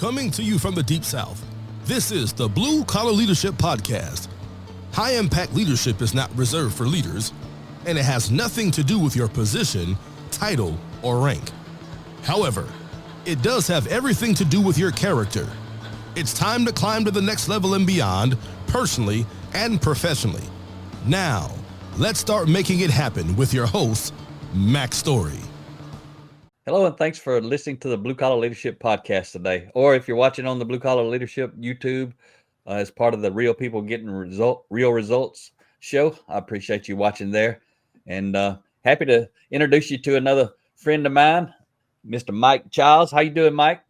Coming to you from the Deep South, this is the Blue Collar Leadership Podcast. High-impact leadership is not reserved for leaders, and it has nothing to do with your position, title, or rank. However, it does have everything to do with your character. It's time to climb to the next level and beyond, personally and professionally. Now, let's start making it happen with your host, Mac Story. Hello, and thanks for listening to the Blue Collar Leadership Podcast today. Or if you're watching on the Blue Collar Leadership YouTube as part of the Real People Getting Real Results show, I appreciate you watching there. And happy to introduce you to another friend of mine, Mr. Mike Chiles. How you doing, Mike?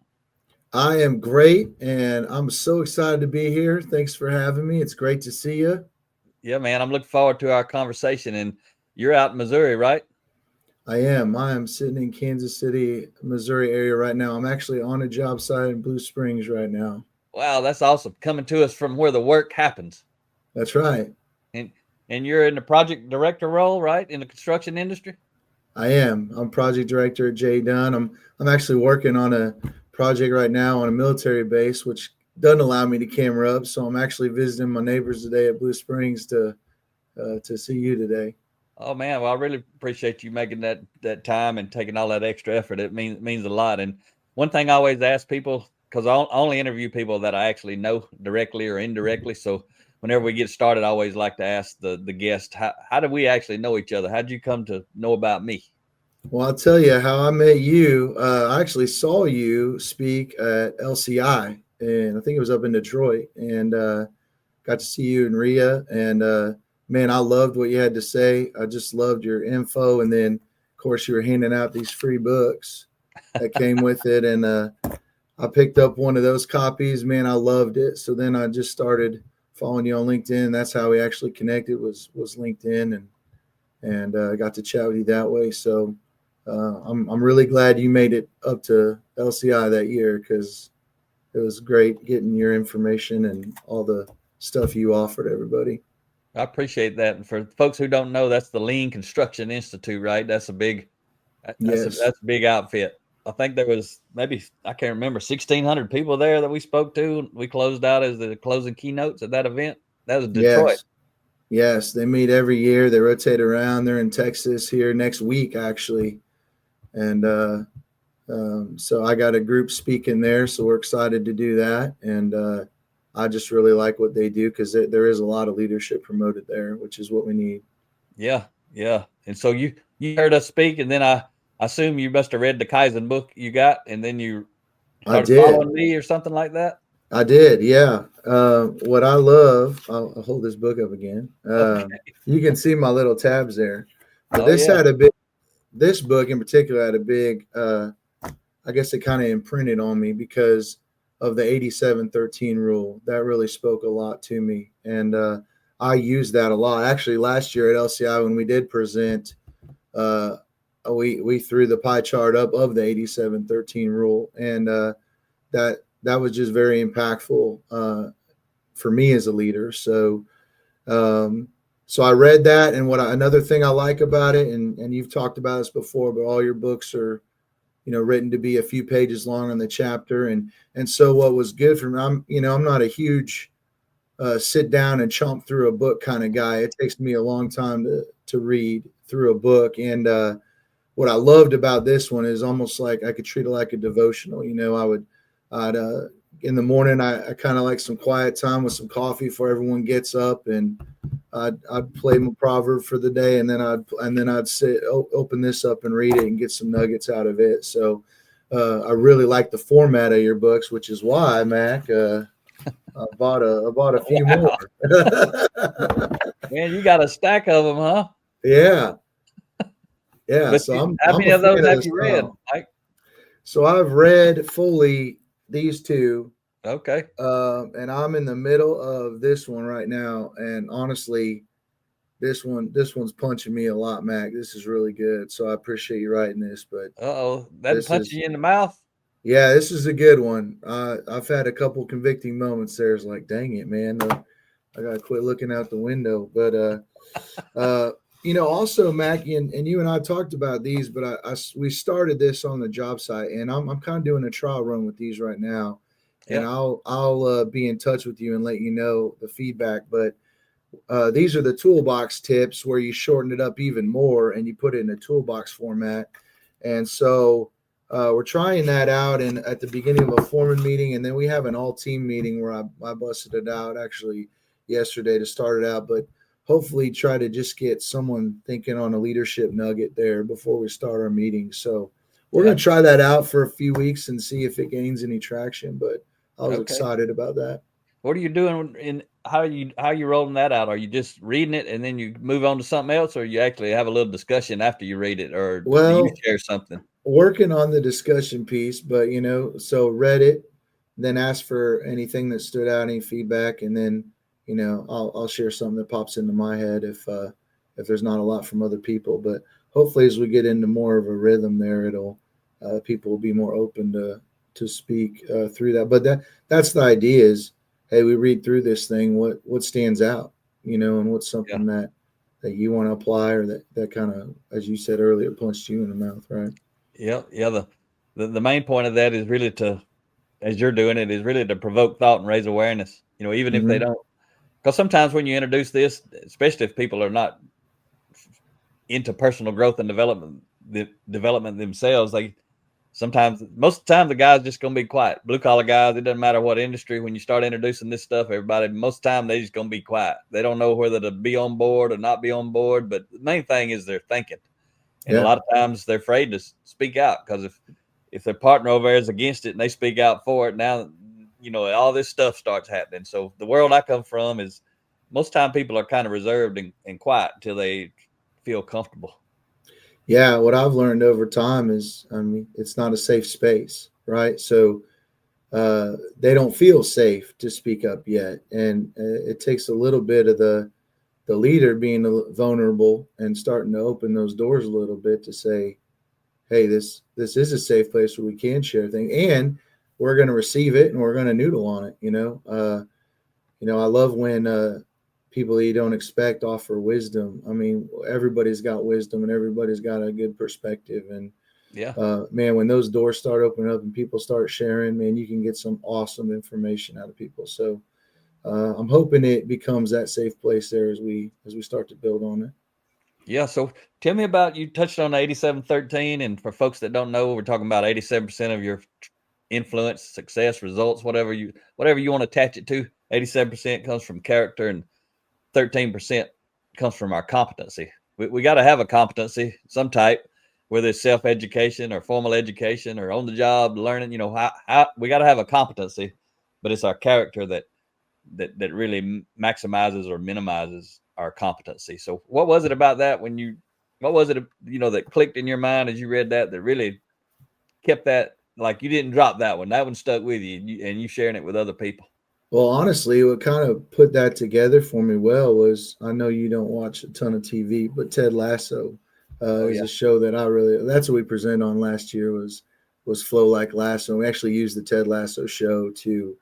I am great, and I'm so excited to be here. Thanks for having me. It's great to see you. Yeah, man, I'm looking forward to our conversation. And you're out in Missouri, right? I am sitting in Kansas City, Missouri area right now. I'm actually on a job site in Blue Springs right now. Wow, that's awesome. Coming to us from where the work happens. That's right. And you're in the project director role, right? In the construction industry? I am. I'm project director at JE Dunn. I'm actually working on a project right now on a military base, which doesn't allow me to camera up. So I'm actually visiting my neighbors today at Blue Springs to see you today. Oh man, well, I really appreciate you making that time and taking all that extra effort. It means a lot. And one thing I always ask people, because I only interview people that I actually know directly or indirectly. So whenever we get started, I always like to ask the guest, how did we actually know each other? How did you come to know about me? Well, I'll tell you how I met you. I actually saw you speak at LCI, and I think it was up in Detroit, and got to see you and Rhea, and man, I loved what you had to say. I just loved your info. And then, of course, you were handing out these free books that came with it. And I picked up one of those copies. Man, I loved it. So then I just started following you on LinkedIn. That's how we actually connected was LinkedIn, and got to chat with you that way. So I'm really glad you made it up to LCI that year, because it was great getting your information and all the stuff you offered everybody. I appreciate that. And for folks who don't know, that's the Lean Construction Institute, right? That's a big outfit. I think there was maybe, I can't remember, 1,600 people there that we spoke to. We closed out as the closing keynotes at that event. That was Detroit. Yes, they meet every year. They rotate around. They're in Texas here next week, actually. And so I got a group speaking there, so we're excited to do that. And I just really like what they do, because there is a lot of leadership promoted there, which is what we need. Yeah. And so you heard us speak, and then I assume you must have read the Kaizen book you got, and then you started following me or something like that. I did, yeah. What I love, I'll hold this book up again. Okay. You can see my little tabs there. But this book in particular had a big, I guess it kind of imprinted on me because of the 87-13 rule. That really spoke a lot to me. And I used that a lot. Actually, last year at LCI, when we did present, we threw the pie chart up of the 87-13 rule. And that was just very impactful for me as a leader. So I read that. And another thing I like about it, and you've talked about this before, but all your books are written to be a few pages long on the chapter. And so what was good for me, I'm not a huge sit down and chomp through a book kind of guy. It takes me a long time to read through a book. And what I loved about this one is almost like I could treat it like a devotional. I'd in the morning, I kind of like some quiet time with some coffee before everyone gets up, and I'd play my proverb for the day, and then I'd sit, open this up and read it and get some nuggets out of it. So I really like the format of your books, which is why, Mac, I bought a few more. Man, you got a stack of them, huh? Yeah. But so how many of those have you read, Mike? So I've read fully these two. Okay. And I'm in the middle of this one right now. And honestly, this one's punching me a lot, Mac. This is really good. So I appreciate you writing this. But that punching you in the mouth? Yeah, this is a good one. I've had a couple convicting moments there. It's like, dang it, man. I got to quit looking out the window. But, also, Mac, and you and I talked about these, but we started this on the job site, and I'm kind of doing a trial run with these right now. and Yep. I'll be in touch with you and let you know the feedback. But these are the toolbox tips where you shorten it up even more and you put it in a toolbox format. And so we're trying that out and at the beginning of a foreman meeting, and then we have an all team meeting where I busted it out actually yesterday to start it out, but hopefully try to just get someone thinking on a leadership nugget there before we start our meeting. So we're going to try that out for a few weeks and see if it gains any traction, but I was excited about that. What are you doing in how are you rolling that out? Are you just reading it and then you move on to something else, or you actually have a little discussion after you read it, or do you share something? Working on the discussion piece, but so read it, then ask for anything that stood out, any feedback, and then I'll share something that pops into my head if there's not a lot from other people. But hopefully, as we get into more of a rhythm there, it'll people will be more open to speak through that. But that's the idea is, hey, we read through this thing, what stands out, and what's something that you want to apply, or that kind of, as you said earlier, punched you in the mouth, right? Yeah. The main point of that is really to, as you're doing it, is really to provoke thought and raise awareness. Even if they don't, because sometimes when you introduce this, especially if people are not into personal growth and development themselves, most of the time the guy's just going to be quiet. Blue collar guys, it doesn't matter what industry. When you start introducing this stuff, everybody, most of the time they just going to be quiet. They don't know whether to be on board or not be on board. But the main thing is they're thinking, and a lot of times they're afraid to speak out, because if their partner over there is against it and they speak out for it, now all this stuff starts happening. So the world I come from is most of the time people are kind of reserved and quiet until they feel comfortable. Yeah, what I've learned over time is, it's not a safe space, right? So they don't feel safe to speak up yet, and it takes a little bit of the leader being vulnerable and starting to open those doors a little bit to say, hey, this is a safe place where we can share things, and we're going to receive it and we're going to noodle on it. I love when people you don't expect offer wisdom. Everybody's got wisdom and everybody's got a good perspective. And man, when those doors start opening up and people start sharing, man, you can get some awesome information out of people. So I'm hoping it becomes that safe place there as we start to build on it. Yeah. So tell me about, you touched on 87-13, and for folks that don't know, we're talking about 87% of your influence, success, results, whatever you want to attach it to. 87% comes from character, and 13% comes from our competency. We got to have a competency, some type, whether it's self-education or formal education or on the job learning. How we got to have a competency, but it's our character that really maximizes or minimizes our competency. So what was it about that what was it, that clicked in your mind as you read that really kept that, like you didn't drop that one? That one stuck with you, and you sharing it with other people. Well, honestly, what kind of put that together for me was, I know you don't watch a ton of TV, but Ted Lasso is a show that that's what we presented on last year was Flow Like Lasso. We actually used the Ted Lasso show to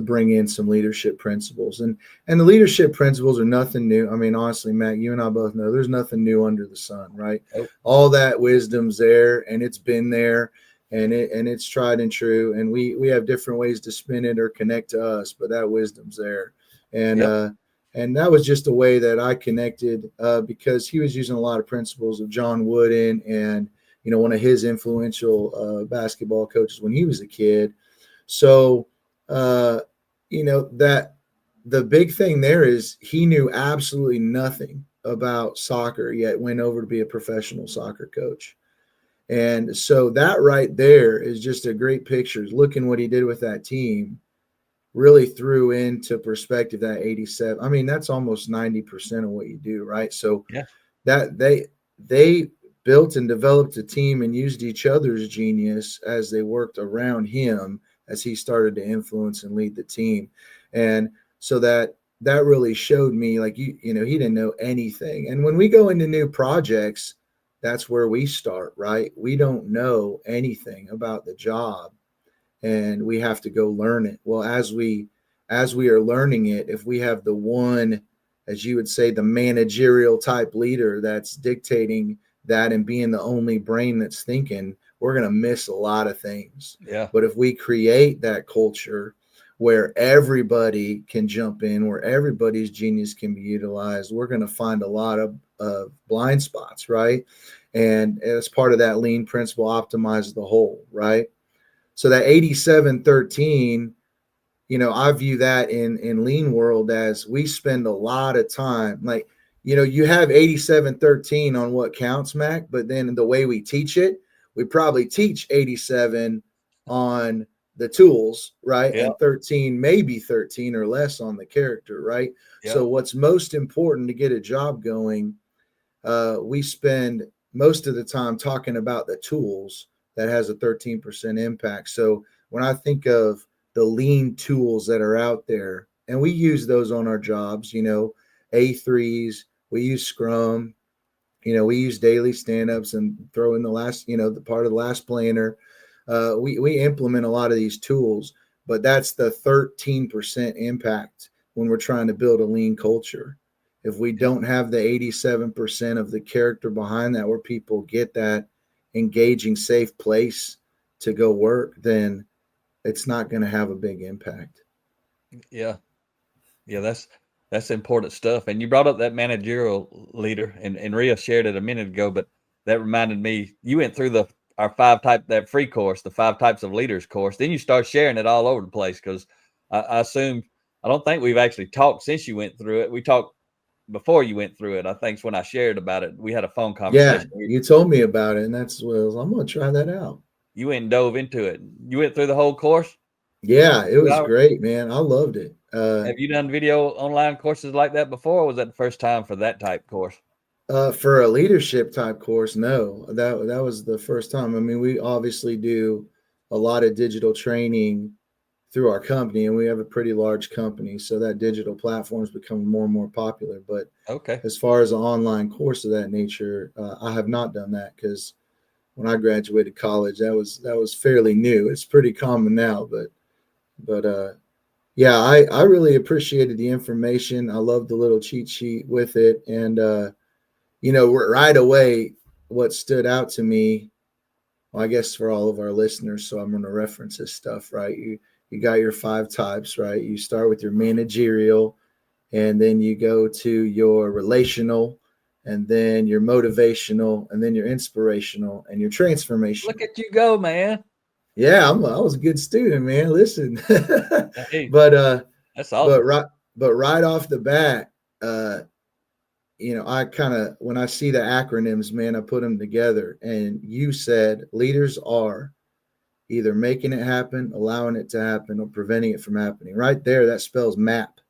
bring in some leadership principles, and the leadership principles are nothing new. Honestly, Matt, you and I both know there's nothing new under the sun, right? All that wisdom's there, and it's been there. And it's tried and true, and we have different ways to spin it or connect to us, but that wisdom's there. And and that was just a way that I connected because he was using a lot of principles of John Wooden and one of his influential basketball coaches when he was a kid. So that the big thing there is he knew absolutely nothing about soccer, yet went over to be a professional soccer coach. And so that right there is just a great picture. Looking what he did with that team really threw into perspective that 87. That's almost 90% of what you do, right? So that they built and developed a team and used each other's genius as they worked around him as he started to influence and lead the team. And so that really showed me, like, he didn't know anything. And when we go into new projects, that's where we start, right? We don't know anything about the job and we have to go learn it. Well, as we are learning it, if we have the one, as you would say, the managerial type leader that's dictating that and being the only brain that's thinking, we're going to miss a lot of things. Yeah. But if we create that culture where everybody can jump in, where everybody's genius can be utilized, we're going to find a lot of blind spots, right? And as part of that lean principle, optimize the whole, right? So that 87-13, I view that in lean world as we spend a lot of time, like, you have 87-13 on what counts, Mac, but then the way we teach it, we probably teach 87 on the tools, right? Yep. And 13, maybe 13 or less on the character, right? Yep. So what's most important to get a job going, we spend most of the time talking about the tools that has a 13% impact. So when I think of the lean tools that are out there, and we use those on our jobs, A3s, we use Scrum, we use daily stand-ups and throw in the last, the part of the last planner. We implement a lot of these tools, but that's the 13% impact when we're trying to build a lean culture. If we don't have the 87% of the character behind that, where people get that engaging, safe place to go work, then it's not going to have a big impact. Yeah. That's important stuff. And you brought up that managerial leader, and Rhea shared it a minute ago, but that reminded me, you went through our that free course, the 5 types of leaders course. Then you start sharing it all over the place, because I assume, I don't think we've actually talked since you went through it. We talked before you went through it. I think it's when I shared about it. We had a phone conversation. Yeah, you told me about it, and I'm going to try that out. You went and dove into it. You went through the whole course? Yeah, it was great, man. I loved it. Have you done video online courses like that before, or was that the first time for that type course? For a leadership type course, no. That was the first time. I mean, we obviously do a lot of digital training through our company, and we have a pretty large company, so that digital platform is becoming more and more popular. But okay, as far as an online course of that nature, I have not done that, because when I graduated college, that was fairly new. It's pretty common now, but yeah, I really appreciated the information. I love the little cheat sheet with it, and right away, what stood out to me, well, I guess for all of our listeners, so I'm going to reference this stuff, right? You got your 5 types, right? You start with your managerial, and then you go to your relational, and then your motivational, and then your inspirational, and your transformational. Look at you go, man. Yeah, I was a good student, man. Listen, Hey, but that's awesome. but right off the bat, I kind of, when I see the acronyms, man, I put them together. And you said leaders are either making it happen, allowing it to happen, or preventing it from happening. Right there, that spells MAP.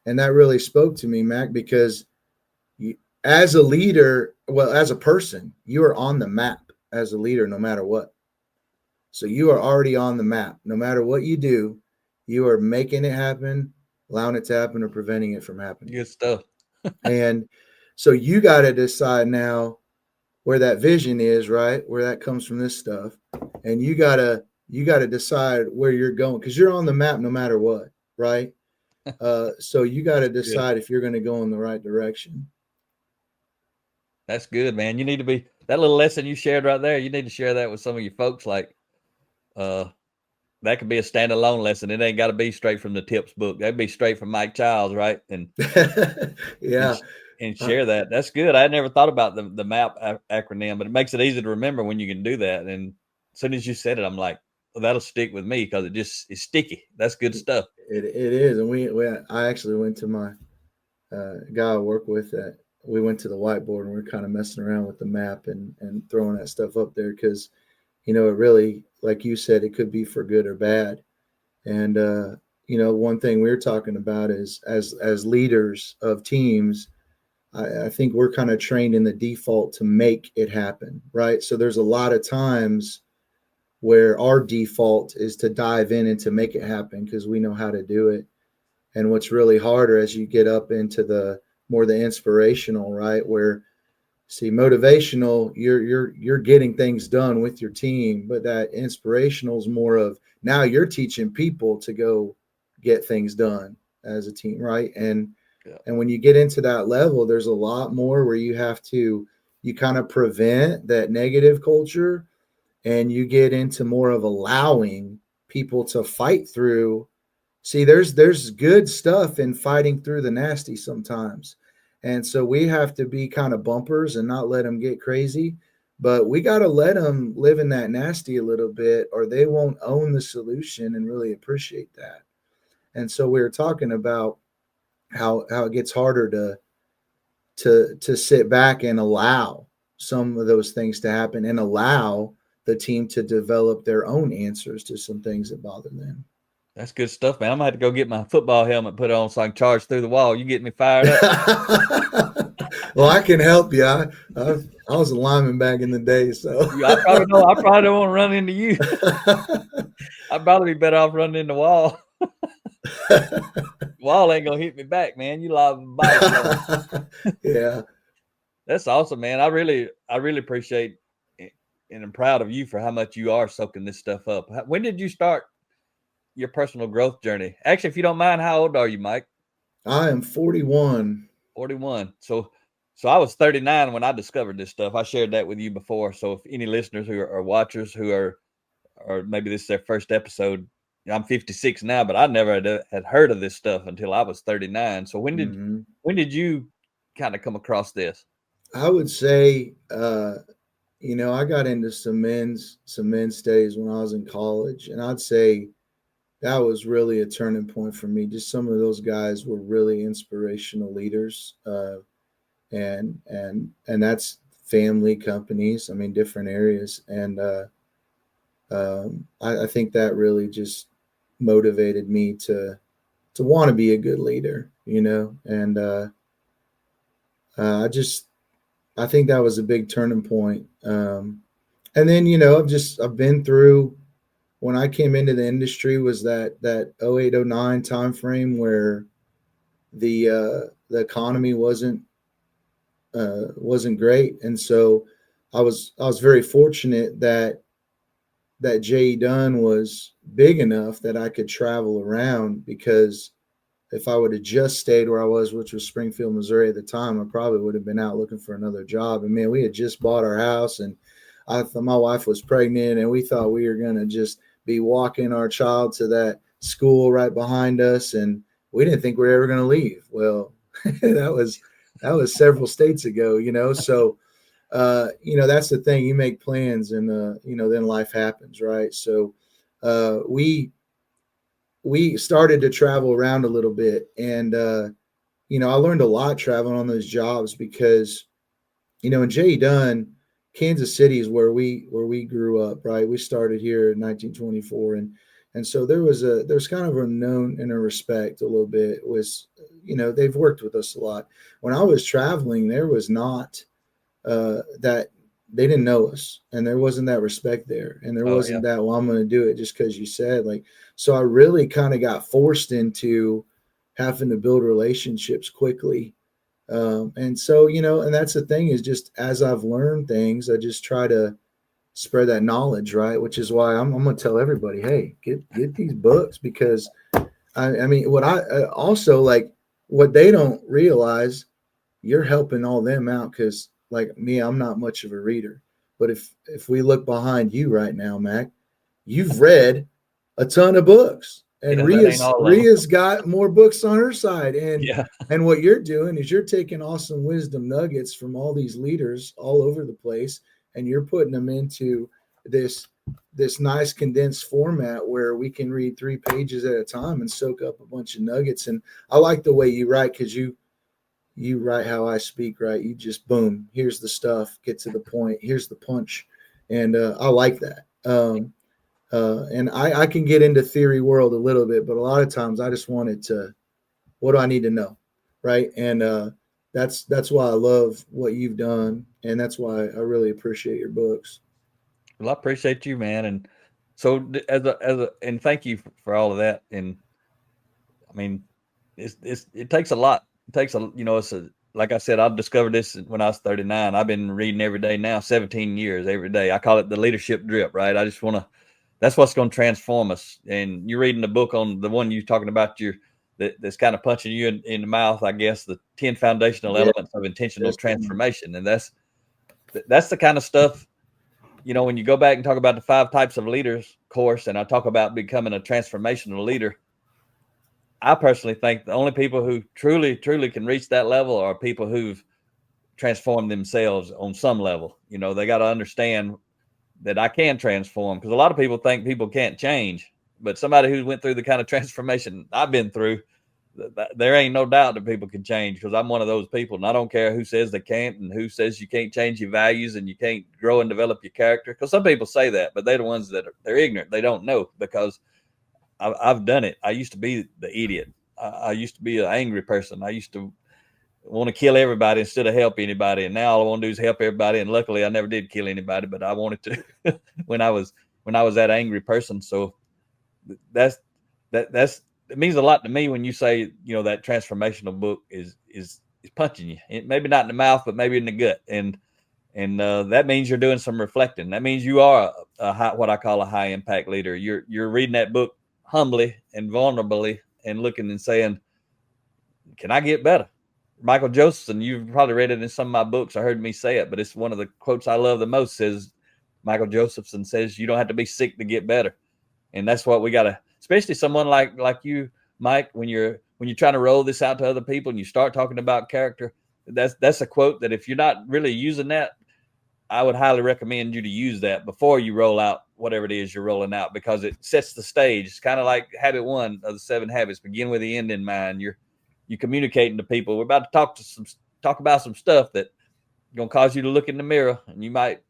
And that really spoke to me, Mac, because as a leader, well, as a person, you are on the map as a leader, no matter what. So you are already on the map. No matter what you do, you are making it happen, allowing it to happen, or preventing it from happening. Good stuff. And so you got to decide now where that vision is, right? Where that comes from, this stuff. And you got to decide where you're going, because you're on the map no matter what, right? So you got to decide if you're going to go in the right direction. That's good, man. You need to be, that little lesson you shared right there, you need to share that with some of your folks. Like, that could be a standalone lesson. It ain't got to be straight from the tips book. That'd be straight from Mike Chiles, right? And yeah, and share that. That's good. I never thought about the MAP acronym, but it makes it easy to remember when you can do that. And as soon as you said it, I'm like, well, that'll stick with me, because it's sticky. That's good stuff. It is. And I actually went to my guy I work with that. We went to the whiteboard, and we we're kind of messing around with the map and throwing that stuff up there, because it really, like you said, it could be for good or bad. And one thing we were talking about is as leaders of teams, I think we're kind of trained in the default to make it happen, right? So there's a lot of times where our default is to dive in and to make it happen, because we know how to do it. And what's really harder as you get up into the more the inspirational, right? Where, see, motivational, you're getting things done with your team, but that inspirational is more of, now you're teaching people to go get things done as a team, right? And when you get into that level, there's a lot more where you kind of prevent that negative culture, and you get into more of allowing people to fight through. See, there's good stuff in fighting through the nasty sometimes. And so we have to be kind of bumpers and not let them get crazy. But we got to let them live in that nasty a little bit, or they won't own the solution and really appreciate that. And so we were talking about how it gets harder to sit back and allow some of those things to happen and allow the team to develop their own answers to some things that bother them. That's good stuff, man. I'm gonna have to go get my football helmet put on so I can charge through the wall. You get me fired up. Well, I can help you. I was a lineman back in the day, so I probably don't want to run into you. I'd probably be better off running in the wall. Wall ain't gonna hit me back, man. You live bike. Yeah. That's awesome, man. I really appreciate it, and I'm proud of you for how much you are soaking this stuff up. When did you start your personal growth journey? Actually, if you don't mind, how old are you, Mike? I am 41. 41. So I was 39 when I discovered this stuff. I shared that with you before. So if any listeners who are watchers who are, or maybe this is their first episode, I'm 56 now, but I never had heard of this stuff until I was 39. So when did you kind of come across this? I would say, I got into some men's studies when I was in college, and I'd say that was really a turning point for me. Just some of those guys were really inspirational leaders, and that's family, companies. I mean, different areas, and I think that really just motivated me to want to be a good leader, and I think that was a big turning point. And then, I've been through, when I came into the industry was that 08, 09 timeframe where the economy wasn't great. And so I was very fortunate that JE Dunn was big enough that I could travel around, because if I would have just stayed where I was, which was Springfield, Missouri at the time, I probably would have been out looking for another job. And man, we had just bought our house, and my wife was pregnant, and we thought we were going to just be walking our child to that school right behind us. And we didn't think we were ever going to leave. Well, that was several states ago, so, that's the thing. You make plans, and, then life happens. Right. So, we started to travel around a little bit, and, I learned a lot traveling on those jobs, because, in JE Dunn, Kansas City is where we grew up, right? We started here in 1924, and so there's kind of a known and a respect a little bit with, they've worked with us a lot. When I was traveling, there was not that they didn't know us, and there wasn't that respect there, and there wasn't that, well, I'm going to do it just because you said, like. So I really kind of got forced into having to build relationships quickly. And so, and that's the thing, is just as I've learned things, I just try to spread that knowledge, right? Which is why I'm going to tell everybody, hey, get these books, because I mean, what I also, like, what they don't realize, you're helping all them out, because like me, I'm not much of a reader, but if we look behind you right now, Mac, you've read a ton of books. And Rhea's got more books on her side. And what you're doing is you're taking awesome wisdom nuggets from all these leaders all over the place, and you're putting them into this nice condensed format where we can read 3 pages at a time and soak up a bunch of nuggets. And I like the way you write, because you write how I speak, right? You just, boom, here's the stuff, get to the point, here's the punch. And I like that. And I can get into theory world a little bit, but a lot of times I just wanted to, what do I need to know? Right. And that's why I love what you've done. And that's why I really appreciate your books. Well, I appreciate you, man. And so and thank you for all of that. And I mean, it takes a lot. It takes like I said, I discovered this when I was 39. I've been reading every day now, 17 years, every day. I call it the leadership drip, right? I just want to, that's what's going to transform us. And you're reading the book on the one you're talking about, that's kind of punching you in the mouth, I guess, the 10 foundational elements of intentional transformation. And that's the kind of stuff when you go back and talk about the 5 types of leaders course, and I talk about becoming a transformational leader, I personally think the only people who truly can reach that level are people who've transformed themselves on some level. They got to understand that I can transform, because a lot of people think people can't change, but somebody who went through the kind of transformation I've been through, there ain't no doubt that people can change, because I'm one of those people, and I don't care who says they can't and who says you can't change your values and you can't grow and develop your character, because some people say that, but they're the ones that they're ignorant. They don't know, because I've done it. I used to be the idiot. I used to be an angry person. I used to want to kill everybody instead of help anybody, and now all I want to do is help everybody. And luckily, I never did kill anybody, but I wanted to when I was that angry person. So that's it means a lot to me when you say that transformational book is punching you. Maybe not in the mouth, but maybe in the gut, and that means you're doing some reflecting. That means you are what I call a high impact leader. You're reading that book humbly and vulnerably and looking and saying, can I get better? Michael Josephson, you've probably read it in some of my books. I heard me say it, but it's one of the quotes I love the most. Says Michael Josephson says, you don't have to be sick to get better. And that's what we got to, especially someone like you, Mike, when you're trying to roll this out to other people and you start talking about character, that's a quote that if you're not really using that, I would highly recommend you to use that before you roll out whatever it is you're rolling out, because it sets the stage. It's kind of like habit 1 of the 7 habits. Begin with the end in mind. You're communicating to people. We're about to talk about some stuff that gonna cause you to look in the mirror, and you might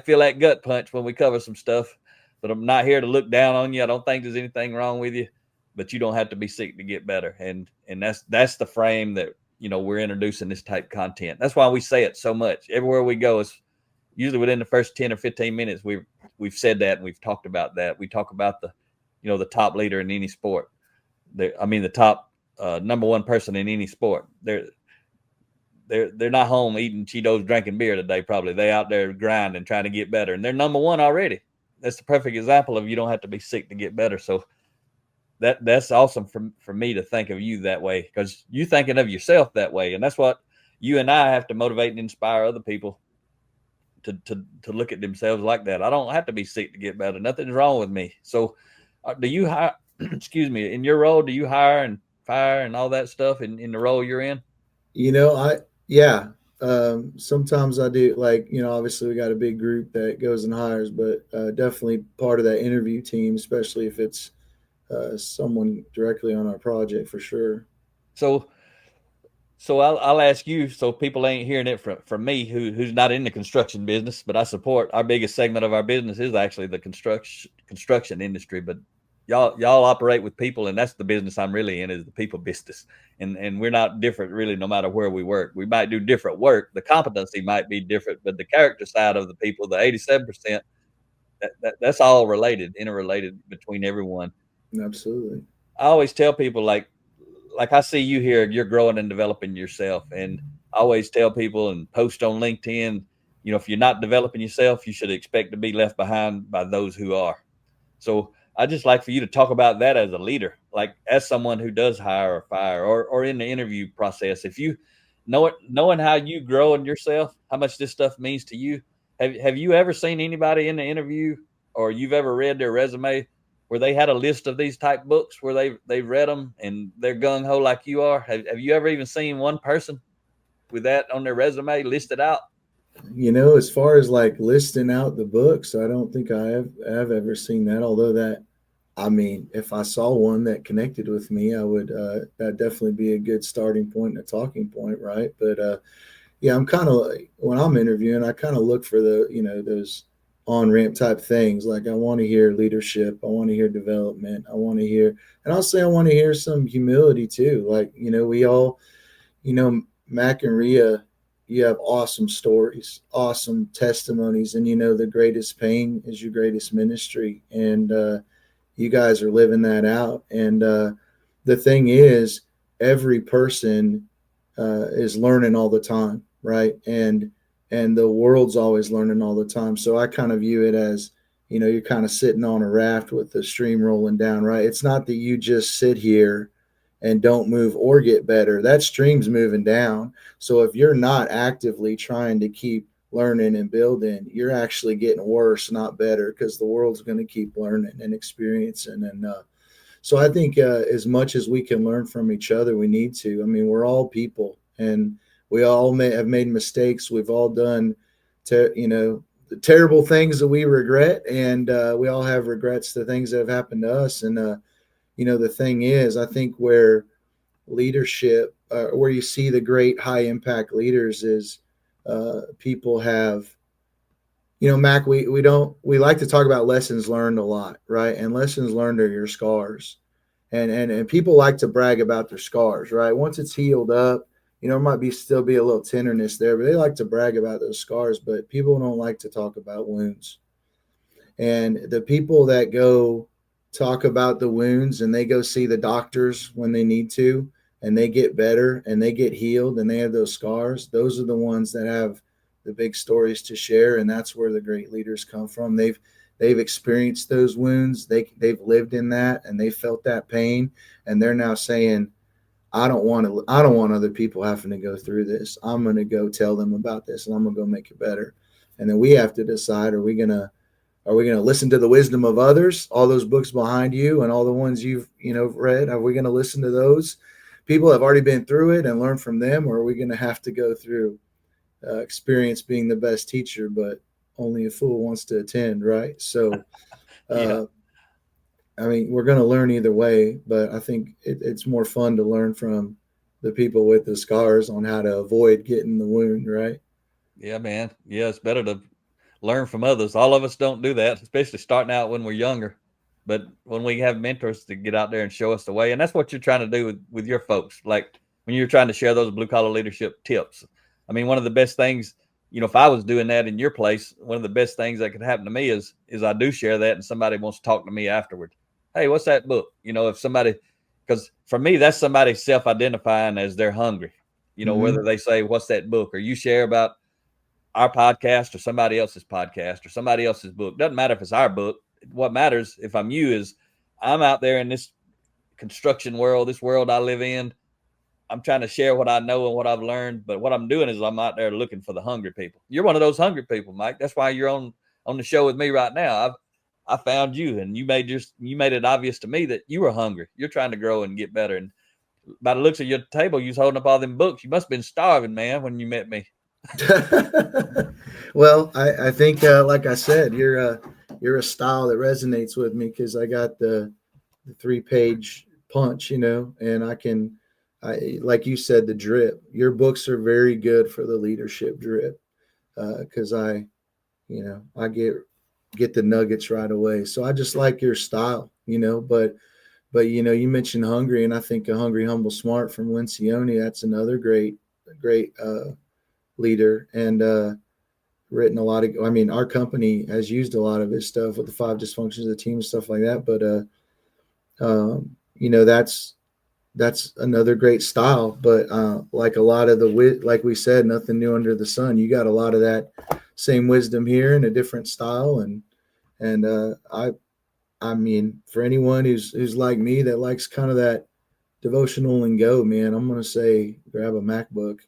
feel that gut punch when we cover some stuff. But I'm not here to look down on you. I don't think there's anything wrong with you, but you don't have to be sick to get better. And that's the frame that we're introducing this type of content. That's why we say it so much. Everywhere we go is usually within the first 10 or 15 minutes. We've said that, and we've talked about that. We talk about the top leader in any sport. The top number 1 person in any sport. They're not home eating Cheetos, drinking beer today. Probably they out there grinding, trying to get better, and they're number 1 already. That's the perfect example of you don't have to be sick to get better. So that's awesome for me to think of you that way, because you thinking of yourself that way, and that's what you and I have to motivate and inspire other people to look at themselves like that. I don't have to be sick to get better. Nothing's wrong with me. So do you hire? Excuse me. In your role, do you hire and fire and all that stuff in the role you're in? Sometimes I do. Like, obviously we got a big group that goes and hires, but definitely part of that interview team, especially if it's someone directly on our project, for sure. So I'll ask you, so people ain't hearing it from me, who's not in the construction business, but I support. Our biggest segment of our business is actually the construction industry. But y'all operate with people, and that's the business I'm really in, is the people business. And we're not different really, no matter where we work. We might do different work. The competency might be different, but the character side of the people, the 87%, that's all interrelated between everyone. Absolutely. I always tell people, like I see you here, you're growing and developing yourself. And I always tell people and post on LinkedIn, if you're not developing yourself, you should expect to be left behind by those who are. So I just like for you to talk about that as a leader, like as someone who does hire or fire, or in the interview process. If you knowing how you grow in yourself, how much this stuff means to you. Have you ever seen anybody in the interview, or you've ever read their resume where they had a list of these type books where they've read them and they're gung-ho like you are? Have you ever even seen one person with that on their resume listed out? As far as like listing out the books, I don't think I have ever seen that. Although if I saw one that connected with me, I would, that'd definitely be a good starting point and a talking point. Right. But, I'm kind of like, when I'm interviewing, I kind of look for those on-ramp type things. Like, I want to hear leadership. I want to hear development. I want to hear, and I'll say I want to hear some humility too. Like, we all, Mac and Rhea, you have awesome stories, awesome testimonies, and the greatest pain is your greatest ministry. And you guys are living that out. And the thing is, every person is learning all the time, right? And the world's always learning all the time. So I kind of view it as, you're kind of sitting on a raft with the stream rolling down, right? It's not that you just sit here and don't move or get better. That stream's moving down. So if you're not actively trying to keep learning and building, you're actually getting worse, not better, because the world's going to keep learning and experiencing. And so I think as much as we can learn from each other, we need to. I mean, we're all people, and we all have made mistakes. We've all done, the terrible things that we regret, and we all have regrets to things that have happened to us. And the thing is, I think where leadership, where you see the great high impact leaders, is people have, Mac, we like to talk about lessons learned a lot, right? And lessons learned are your scars, and people like to brag about their scars, right? Once it's healed up, there might still be a little tenderness there, but they like to brag about those scars. But people don't like to talk about wounds. And the people that go talk about the wounds and they go see the doctors when they need to, and they get better and they get healed and they have those scars, those are the ones that have the big stories to share. And that's where the great leaders come from. They've experienced those wounds. They've lived in that, and they felt that pain, and they're now saying, I don't want other people having to go through this. I'm going to go tell them about this, and I'm going to go make it better. And then we have to decide, are we going to listen to the wisdom of others, all those books behind you and all the ones you've read? Are we going to listen to those people have already been through it and learn from them? Or are we going to have to go through experience being the best teacher, but only a fool wants to attend, right? So, Yeah. I mean, we're going to learn either way, but I think it's more fun to learn from the people with the scars on how to avoid getting the wound, right? Yeah, man. Yeah, it's better to learn from others. All of us don't do that, especially starting out when we're younger. But when we have mentors to get out there and show us the way, and that's what you're trying to do with your folks, like when you're trying to share those blue collar leadership tips. I mean, one of the best things, if I was doing that in your place, one of the best things that could happen to me is I do share that, and somebody wants to talk to me afterward. Hey, what's that book? If somebody, because for me, that's somebody self-identifying as they're hungry, whether they say, what's that book? Or you share about our podcast or somebody else's podcast or somebody else's book. Doesn't matter if it's our book. What matters, if I'm you, is I'm out there in this construction world, this world I live in. I'm trying to share what I know and what I've learned. But what I'm doing is I'm out there looking for the hungry people. You're one of those hungry people, Mike. That's why you're on the show with me right now. I found you, and you made it obvious to me that you were hungry. You're trying to grow and get better. And by the looks of your table, you was holding up all them books. You must have been starving, man, when you met me. Well, I think, like I said, you're a style that resonates with me, because I got the 3-page punch, and I like you said, the drip. Your books are very good for the leadership drip, because I get the nuggets right away. So I just like your style, but you mentioned hungry, and I think a Hungry, Humble, Smart from Lencioni, that's another great leader, and written a lot of, our company has used a lot of his stuff with the 5 dysfunctions of the team and stuff like that. But that's another great style. But like a lot of like we said, nothing new under the sun. You got a lot of that same wisdom here in a different style. And I mean, for anyone who's like me, that likes kind of that devotional and go, man, I'm going to say grab a MacBook.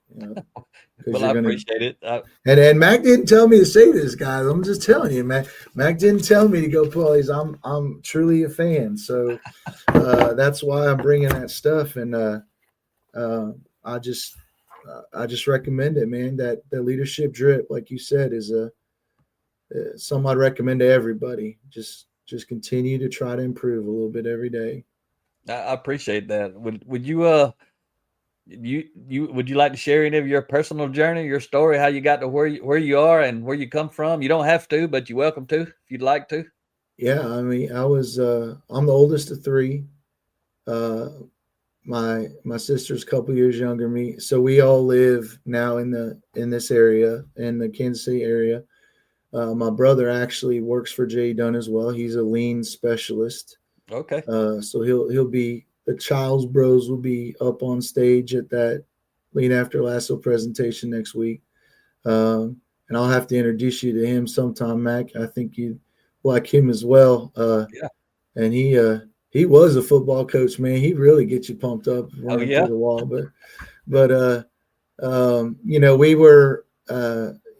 Well, I appreciate it. And Mac didn't tell me to say this, guys. I'm just telling you, man. Mac didn't tell me to go pull these. I'm truly a fan, so that's why I'm bringing that stuff. And I just recommend it, man. That the leadership drip, like you said, is something I'd recommend to everybody. Just continue to try to improve a little bit every day. I appreciate that. Would you would you like to share any of your personal journey, your story, how you got to where you are and where you come from? You don't have to, but you're welcome to if you'd like to. Yeah, I mean, I'm the oldest of 3. My sister's a couple years younger than me, so we all live now in this area, in the Kansas City area. My brother actually works for JE Dunn as well. He's a lean specialist. Okay. So he'll be, the Chiles bros will be up on stage at that Lean After Lasso presentation next week. And I'll have to introduce you to him sometime, Mac. I think you'd like him as well. Yeah. And he was a football coach, man. He really gets you pumped up running through the wall. But we were,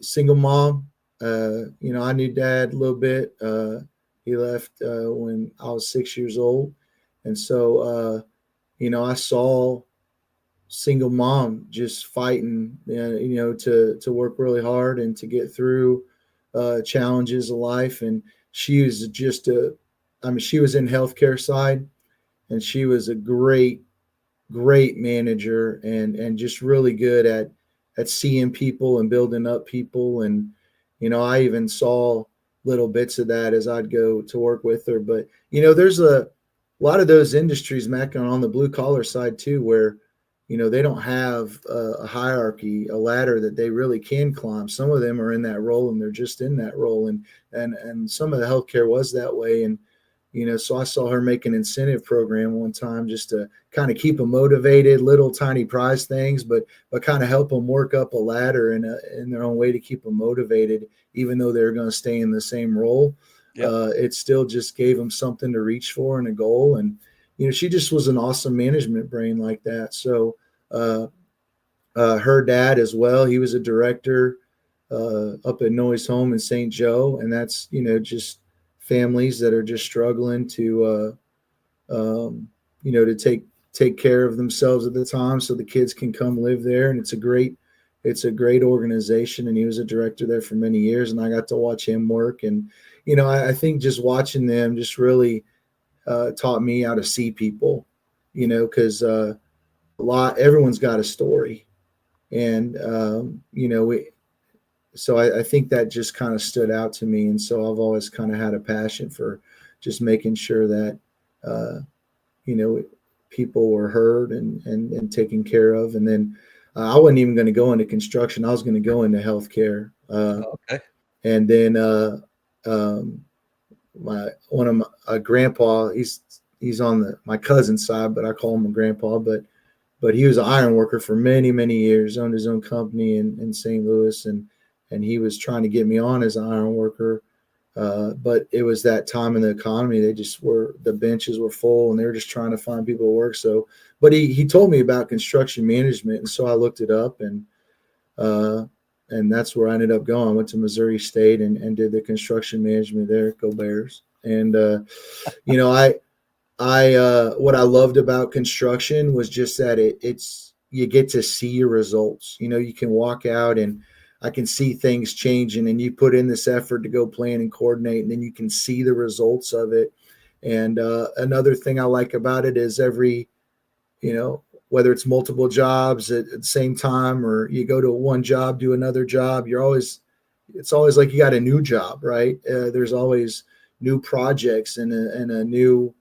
single mom. I knew dad a little bit. He left when I was 6 years old. And so, I saw single mom just fighting, to work really hard and to get through challenges of life. And she was she was in healthcare side, and she was a great manager, and just really good at seeing people and building up people. And I even saw little bits of that as I'd go to work with her. But there's a lot of those industries, Mac, on the blue collar side too, where they don't have a hierarchy, a ladder that they really can climb. Some of them are in that role and they're just in that role, and some of the healthcare was that way. And so I saw her make an incentive program one time just to kind of keep them motivated, little tiny prize things, but kind of help them work up a ladder in their own way to keep them motivated, even though they're going to stay in the same role. Yep. It still just gave them something to reach for and a goal. And, she just was an awesome management brain like that. So her dad as well, he was a director up at Noyes Home in St. Joe. And that's, just families that are just struggling to, to take care of themselves at the time, so the kids can come live there. And it's a great organization. And he was a director there for many years, and I got to watch him work. And, I think just watching them just really taught me how to see people, because everyone's got a story. And, so I think that just kind of stood out to me. And so I've always kind of had a passion for just making sure that, people were heard and taken care of. And then I wasn't even going to go into construction. I was going to go into healthcare. Okay. And then my grandpa, he's on my cousin's side, but I call him a grandpa, but he was an iron worker for many, many years, owned his own company in St. Louis. And he was trying to get me on as an iron worker. But it was that time in the economy, the benches were full and they were just trying to find people to work. So, but he told me about construction management. And so I looked it up, and that's where I ended up going. I went to Missouri State and did the construction management there. Go Bears. And, what I loved about construction was just that you get to see your results. You can walk out and I can see things changing, and you put in this effort to go plan and coordinate, and then you can see the results of it. And another thing I like about it is whether it's multiple jobs at the same time, or you go to one job, do another job, it's always like you got a new job, right? There's always new projects and a new,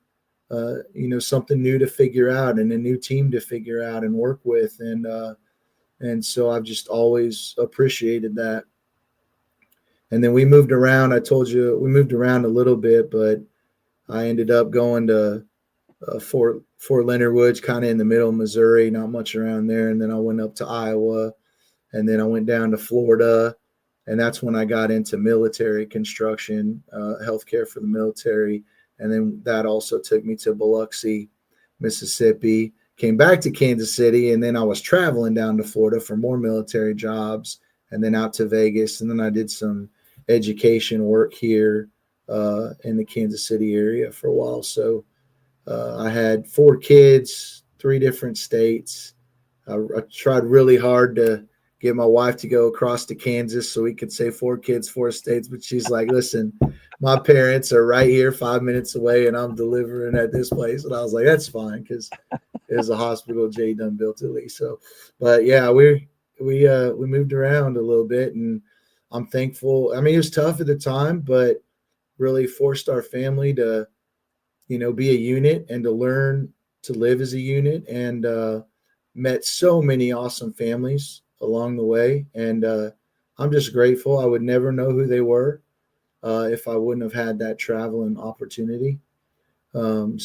something new to figure out, and a new team to figure out and work with. And so I've just always appreciated that. And then we moved around. I told you we moved around a little bit, but I ended up going to Fort Leonard Wood, kind of in the middle of Missouri, not much around there. And then I went up to Iowa, and then I went down to Florida. And that's when I got into military construction, healthcare for the military. And then that also took me to Biloxi, Mississippi. Came back to Kansas City, and then I was traveling down to Florida for more military jobs, and then out to Vegas. And then I did some education work here in the Kansas City area for a while. So I had 4 kids, 3 different states. I tried really hard to get my wife to go across to Kansas so we could say 4 kids, 4 states. But she's like, listen, my parents are right here 5 minutes away, and I'm delivering at this place. And I was like, that's fine, because it was a hospital JE Dunn built at least. So, but yeah, we moved around a little bit, and I'm thankful. I mean, it was tough at the time, but really forced our family to, be a unit and to learn to live as a unit, and met so many awesome families along the way. And I'm just grateful. I would never know who they were if I wouldn't have had that traveling opportunity. I'm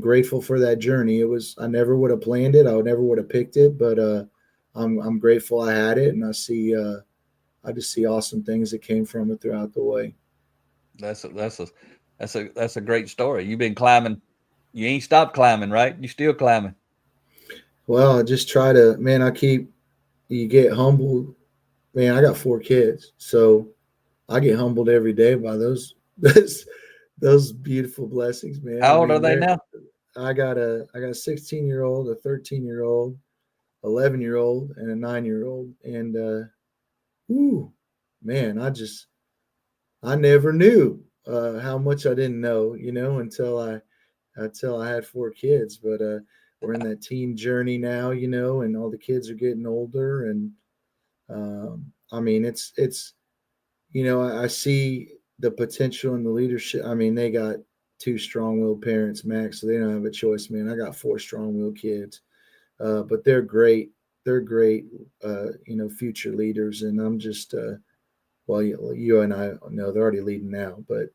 grateful for that journey. I never would have planned it. I never would have picked it, but I'm grateful I had it, and I just see awesome things that came from it throughout the way. That's a great story. You've been climbing. You ain't stopped climbing, right? You still climbing. Well, I just try to, man, you get humbled man, I got 4 kids, so I get humbled every day by those beautiful blessings, man. I How old are mean, they now? I got a 16-year-old, a 13-year-old, 11-year-old, and a 9-year-old, and whew, man, I never knew how much I didn't know, until I had 4 kids. But we're in that teen journey now, and all the kids are getting older, and I mean, it's I see the potential in the leadership. I mean, they got 2 strong-willed parents, Max, so they don't have a choice, man. I got 4 strong-willed kids, but they're great. They're great, future leaders, and I'm just well, you and I know they're already leading now, but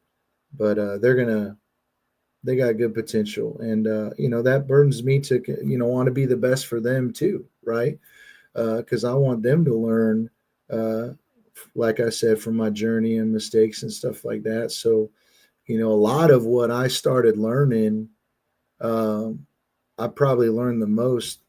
they got good potential, and that burdens me to want to be the best for them too, right? Because I want them to learn, like I said, from my journey and mistakes and stuff like that. So a lot of what I started learning, I probably learned the most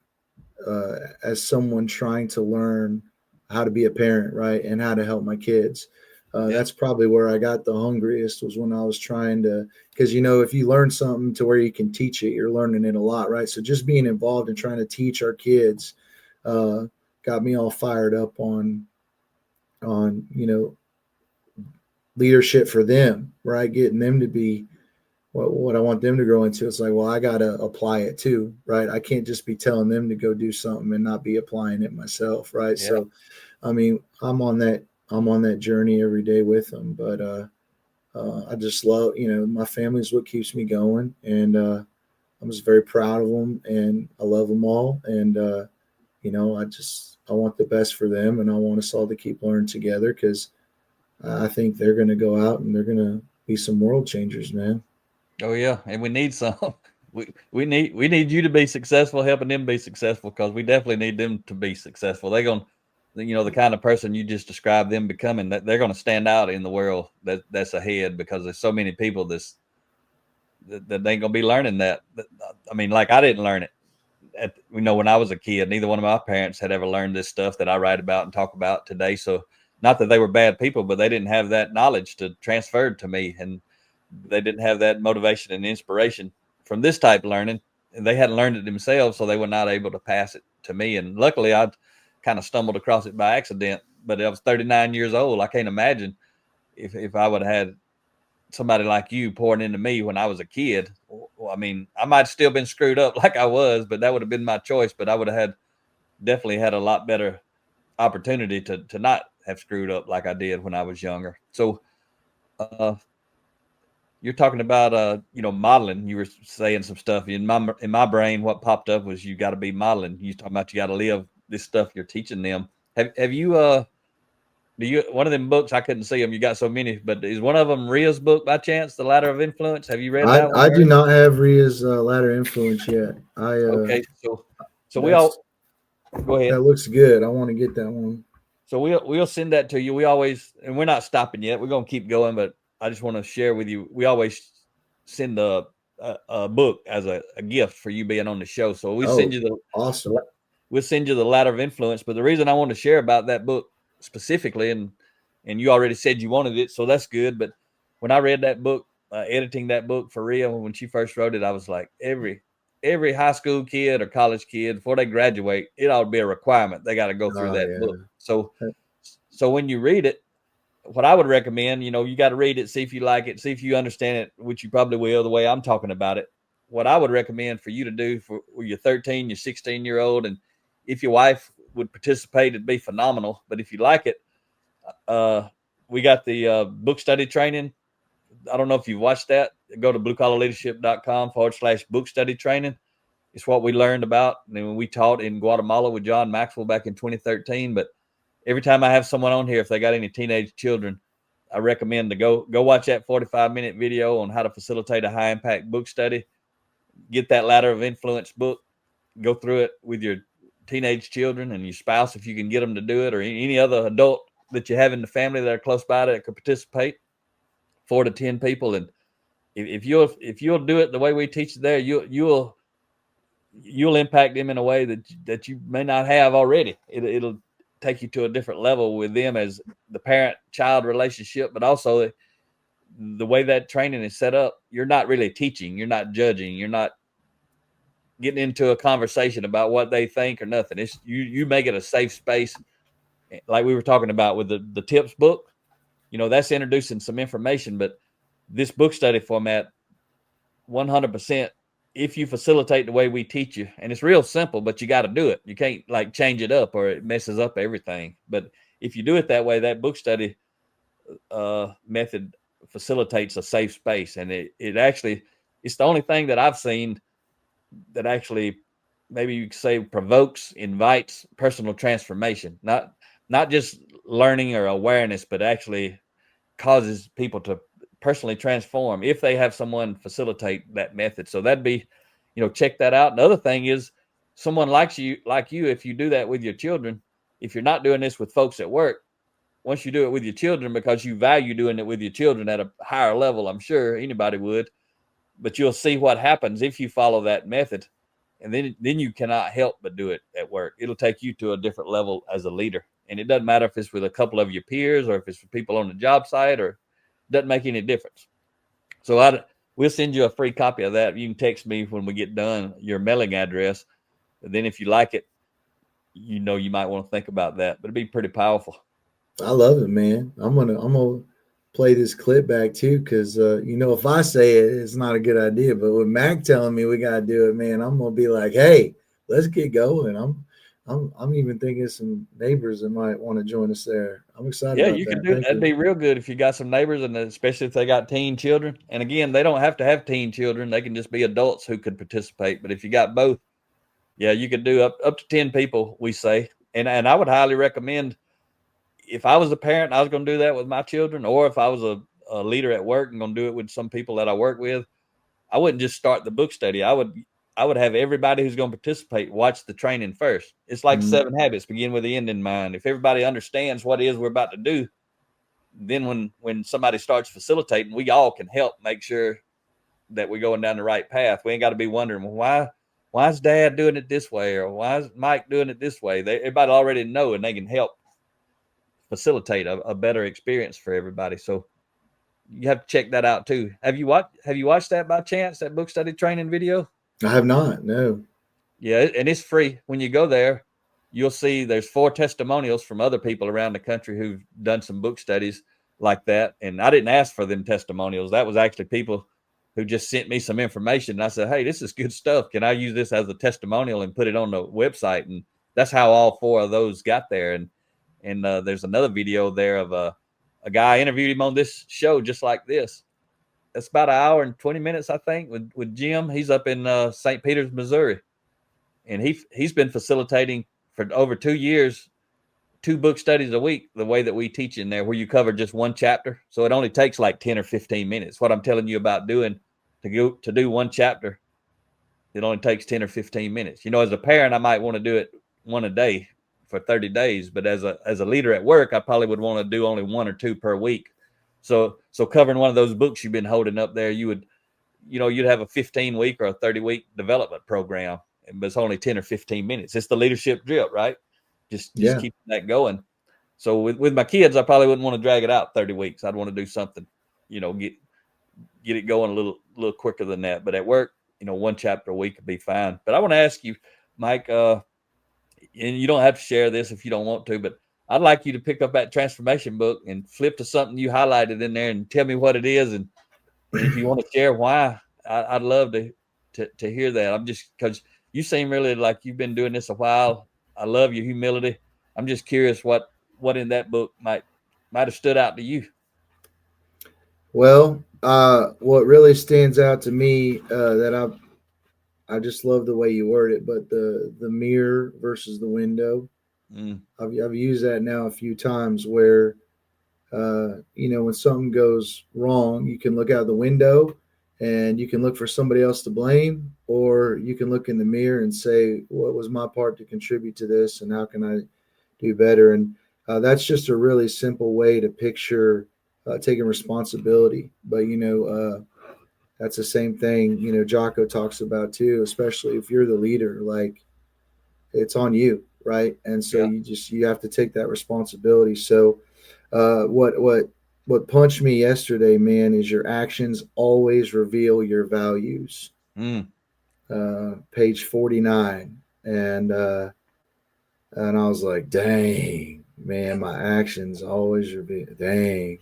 as someone trying to learn how to be a parent, right, and how to help my kids. That's probably where I got the hungriest, was when I was trying to, because if you learn something to where you can teach it, you're learning it a lot, right? So just being involved and trying to teach our kids got me all fired up on leadership for them, right? Getting them to be what I want them to grow into. It's like, well, I got to apply it too, right? I can't just be telling them to go do something and not be applying it myself, right? Yeah. So, I mean, I'm on that journey every day with them, but I just love, my family's what keeps me going, and I'm just very proud of them, and I love them all, and I want the best for them, and I want us all to keep learning together, because I think they're going to go out and they're going to be some world changers, man. Oh yeah, and we need some. We need you to be successful, helping them be successful, because we definitely need them to be successful. They're going, the kind of person you just described them becoming, that they're going to stand out in the world that's ahead, because there's so many people that ain't going to be learning that. I mean, like, I didn't learn it. When I was a kid, neither one of my parents had ever learned this stuff that I write about and talk about today. So, not that they were bad people, but they didn't have that knowledge to transfer to me, and they didn't have that motivation and inspiration from this type of learning, and they hadn't learned it themselves, so they were not able to pass it to me. And luckily, I kind of stumbled across it by accident. But I was 39 years old. I can't imagine if I would have had somebody like you pouring into me when I was a kid. I mean, I might have still been screwed up like I was, but that would have been my choice. But I would have definitely had a lot better opportunity to not have screwed up like I did when I was younger. So, you're talking about modeling. You were saying some stuff in my brain. What popped up was, you got to be modeling. You talking about you got to live this stuff you're teaching them. Have you do you, one of them books, I couldn't see them, you got so many, but is one of them Ria's book by chance, The Ladder of Influence? Have you read that one? I do not have Ria's ladder influence yet. Okay, so we all go ahead. That looks good. I want to get that one. So we'll send that to you. We always, and we're not stopping yet. We're gonna keep going, but I just want to share with you. We always send a book as a gift for you being on the show. So we send you awesome. We'll send you the Ladder of Influence. But the reason I want to share about that book specifically, and you already said you wanted it, so that's good. But when I read that book, editing that book for Ria when she first wrote it, I was like, every high school kid or college kid, before they graduate, it ought to be a requirement. They got to go through that book. So when you read it, what I would recommend, you got to read it, see if you like it, see if you understand it, which you probably will the way I'm talking about it. What I would recommend for you to do for your 13, your 16-year-old, and if your wife would participate, it'd be phenomenal. But if you like it, we got the book study training. I don't know if you've watched that. Go to bluecollarleadership.com/book study training. It's what we learned about, and then when we taught in Guatemala with John Maxwell back in 2013. But every time I have someone on here, if they got any teenage children, I recommend to go watch that 45-minute video on how to facilitate a high-impact book study. Get that Ladder of Influence book. Go through it with your teenage children and your spouse, if you can get them to do it, or any other adult that you have in the family that are close by that could participate. 4 to 10 people, and if you'll do it the way we teach it there, you'll impact them in a way that you may not have already. It'll take you to a different level with them as the parent-child relationship, but also the way that training is set up. You're not really teaching, you're not judging, you're not getting into a conversation about what they think or nothing. It's you make it a safe space, like we were talking about with the tips book. That's introducing some information, but this book study format, 100%, if you facilitate the way we teach you, and it's real simple, but you got to do it. You can't like change it up or it messes up everything. But if you do it that way, that book study method facilitates a safe space. And it actually, it's the only thing that I've seen that actually, maybe you could say, provokes, invites personal transformation, not just learning or awareness, but actually causes people to personally transform if they have someone facilitate that method. So that'd be, check that out. Another thing is, someone like you, if you do that with your children, if you're not doing this with folks at work, once you do it with your children, because you value doing it with your children at a higher level, I'm sure anybody would, but you'll see what happens if you follow that method. And then you cannot help but do it at work. It'll take you to a different level as a leader. And it doesn't matter if it's with a couple of your peers or if it's for people on the job site, or it doesn't make any difference. So we'll send you a free copy of that. You can text me when we get done your mailing address. And then if you like it, you might want to think about that. But it'd be pretty powerful. I love it, man. I'm gonna play this clip back too, because if I say it, it's not a good idea. But with Mac telling me we gotta do it, man, I'm gonna be like, hey, let's get going. I'm even thinking some neighbors that might want to join us there. I'm excited. Yeah, about you that. can do it. That'd be real good if you got some neighbors, and especially if they got teen children. And again, they don't have to have teen children; they can just be adults who could participate. But if you got both, yeah, you could do up to 10 people, we say. And I would highly recommend, if I was a parent and I was going to do that with my children, or if I was a leader at work and going to do it with some people that I work with, I wouldn't just start the book study. I would have everybody who's going to participate watch the training first. It's like 7 Habits, begin with the end in mind. If everybody understands what it is we're about to do, then when somebody starts facilitating, we all can help make sure that we're going down the right path. We ain't got to be wondering, well, why is Dad doing it this way, or why is Mike doing it this way? Everybody already know, and they can help facilitate a better experience for everybody. So you have to check that out too. Have you watched that by chance, that book study training video? I have not. No. Yeah, and it's free. When you go there, you'll see there's 4 testimonials from other people around the country who've done some book studies like that. And I didn't ask for them testimonials. That was actually people who just sent me some information. And I said, hey, this is good stuff. Can I use this as a testimonial and put it on the website? And that's how all 4 of those got there. And there's another video there of a guy. I interviewed him on this show just like this. That's about an hour and 20 minutes, I think, with Jim. He's up in St. Peters, Missouri. And he's been facilitating for over 2 years, 2 book studies a week, the way that we teach in there, where you cover just one chapter. So it only takes like 10 or 15 minutes. What I'm telling you about doing to do one chapter, it only takes 10 or 15 minutes. As a parent, I might want to do it one a day for 30 days. But as a leader at work, I probably would want to do only 1 or 2 per week. So covering one of those books you've been holding up there, you'd have a 15-week or a 30-week development program, but it's only 10 or 15 minutes. It's the leadership drip, right? Just keep that going. So with my kids, I probably wouldn't want to drag it out 30 weeks. I'd want to do something, get it going a little quicker than that. But at work, 1 chapter a week would be fine. But I want to ask you, Mike, and you don't have to share this if you don't want to, but I'd like you to pick up that transformation book and flip to something you highlighted in there and tell me what it is. And if you want to share why, I'd love to hear that. I'm just, because you seem really like you've been doing this a while. I love your humility. I'm just curious what in that book might have stood out to you. Well, what really stands out to me that I just love the way you word it, but the mirror versus the window. I've used that now a few times where, when something goes wrong, you can look out the window and you can look for somebody else to blame, or you can look in the mirror and say, what was my part to contribute to this, and how can I do better? And that's just a really simple way to picture taking responsibility. But, that's the same thing, Jocko talks about too, especially if you're the leader, like, it's on you. right? And so you have to take that responsibility. So what punched me yesterday, man, is your actions always reveal your values. Page 49. And I was like, dang, man, my actions always reveal, dang.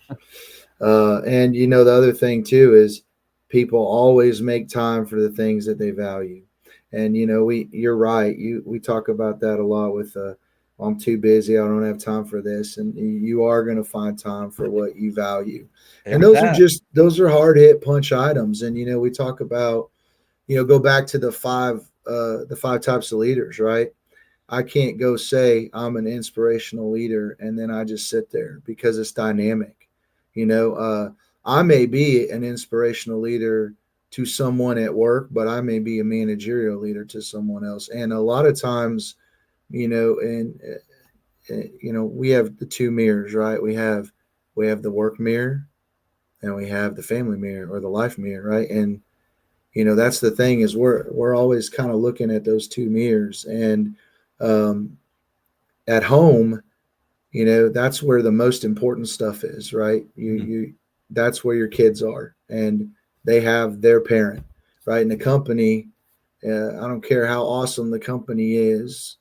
And the other thing too is people always make time for the things that they value. And you're right. We talk about that a lot with I'm too busy, I don't have time for this. And you are going to find time for what you value. And those are hard hit punch items. And we talk about, go back to the five types of leaders, right? I can't go say I'm an inspirational leader and then I just sit there, because it's dynamic. I may be an inspirational leader to someone at work, but I may be a managerial leader to someone else. And a lot of times, we have the two mirrors, right? We have the work mirror and we have the family mirror or the life mirror, right? And that's the thing, is we're always kind of looking at those two mirrors. And at home, that's where the most important stuff is, right? That's where your kids are, and they have their parent, right? In the company, I don't care how awesome the company is,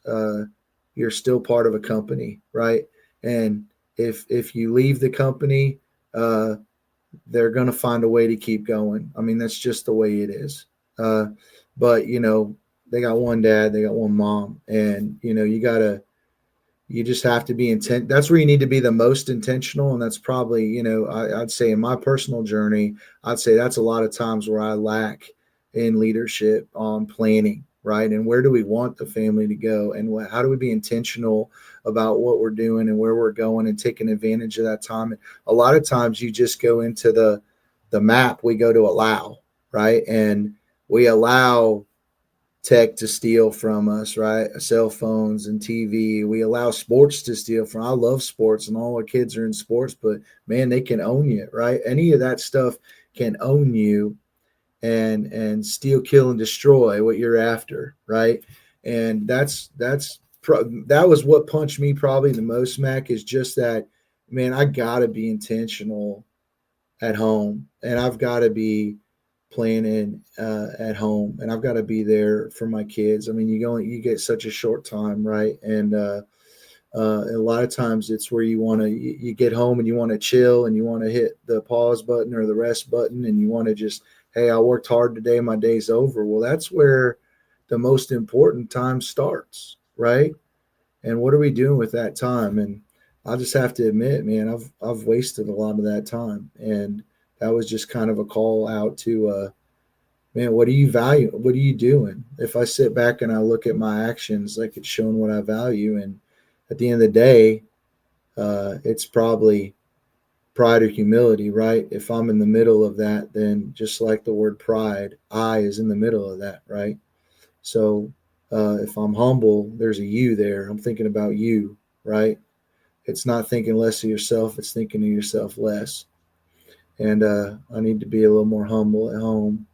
you're still part of a company, right? And if you leave the company, they're going to find a way to keep going. I mean, that's just the way it is. But they got one dad, they got one mom, and you just have to be intent. That's where you need to be the most intentional. And that's probably, I'd say in my personal journey, I'd say that's a lot of times where I lack in leadership on planning, right? And where do we want the family to go? And how do we be intentional about what we're doing and where we're going and taking advantage of that time? And a lot of times you just go into the map, we go to allow, right? And we allow tech to steal from us, right? Cell phones and TV. We allow sports to steal from. I love sports and all our kids are in sports, but man, they can own you, right? Any of that stuff can own you and steal, kill, and destroy what you're after, right? And that was what punched me probably the most, Mac, is just that, man, I gotta be intentional at home, and I've got to be planning at home, and I've got to be there for my kids. I mean, you get such a short time, right? And a lot of times it's where you get home and you want to chill and you want to hit the pause button or the rest button, and you want to just, hey, I worked hard today, my day's over. Well, that's where the most important time starts, right? And what are we doing with that time? And I just have to admit, man, I've wasted a lot of that time, and that was just kind of a call out to, man, what do you value? What are you doing? If I sit back and I look at my actions, like it's showing what I value. And at the end of the day, it's probably pride or humility, right? If I'm in the middle of that, then just like the word pride, I is in the middle of that, right? So if I'm humble, there's a you there. I'm thinking about you, right? It's not thinking less of yourself. It's thinking of yourself less. And I need to be a little more humble at home.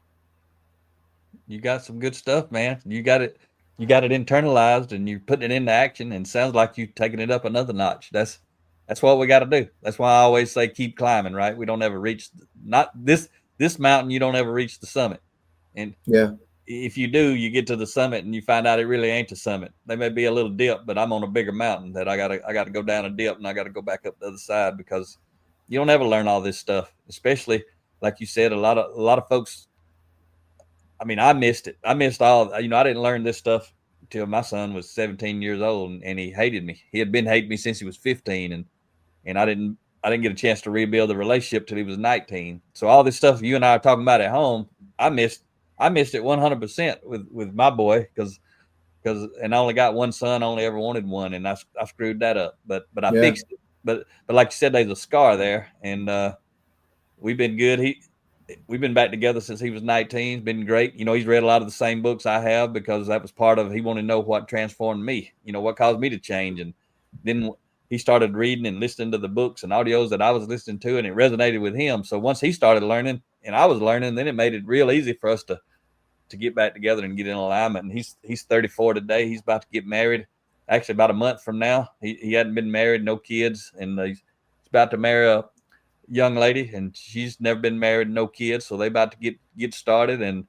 You got some good stuff, man. You got it internalized and you're putting it into action, and sounds like you're taking it up another notch. That's what we got to do. That's why I always say keep climbing, right? We don't ever reach not this mountain, you don't ever reach the summit. And yeah, if you do, you get to the summit and you find out it really ain't the summit. There may be a little dip, but I'm on a bigger mountain that I gotta go down a dip and I gotta go back up the other side, because you don't ever learn all this stuff, especially like you said, a lot of folks. I mean, I missed it. I missed all. I didn't learn this stuff until my son was 17 years old, and he hated me. He had been hating me since he was 15, and I didn't get a chance to rebuild the relationship till he was 19. So all this stuff you and I are talking about at home, I missed it 100% with my boy, because and I only got one son. I only ever wanted one, and I screwed that up. But I fixed it. But like you said, there's a scar there, and we've been good. We've been back together since he was 19. It's been great. He's read a lot of the same books I have, because that was part of, he wanted to know what transformed me, what caused me to change. And then he started reading and listening to the books and audios that I was listening to, and it resonated with him. So once he started learning and I was learning, then it made it real easy for us to get back together and get in alignment. And he's 34 today. He's about to get married. actually about a month from now. He hadn't been married, no kids, and he's about to marry a young lady, and she's never been married, no kids. So they about to get started, and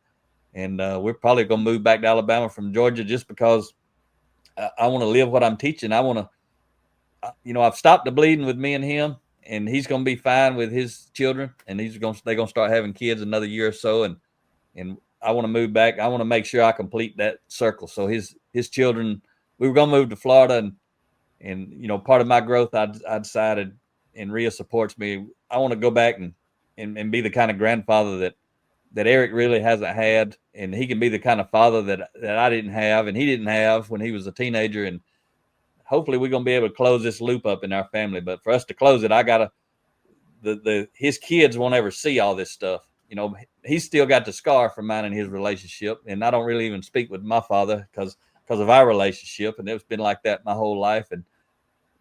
we're probably gonna move back to Alabama from Georgia just because I want to live what I'm teaching. I want to, I've stopped the bleeding with me and him, and he's gonna be fine with his children, and they're gonna start having kids another year or so, and I want to move back. I want to make sure I complete that circle. So his children, we were gonna move to Florida, and part of my growth, I decided, and Rhea supports me. I want to go back and be the kind of grandfather that Eric really hasn't had, and he can be the kind of father that I didn't have, and he didn't have when he was a teenager. And hopefully we're gonna be able to close this loop up in our family. But for us to close it, I gotta his kids won't ever see all this stuff. He's still got the scar from mine in his relationship, and I don't really even speak with my father because of our relationship, and it's been like that my whole life.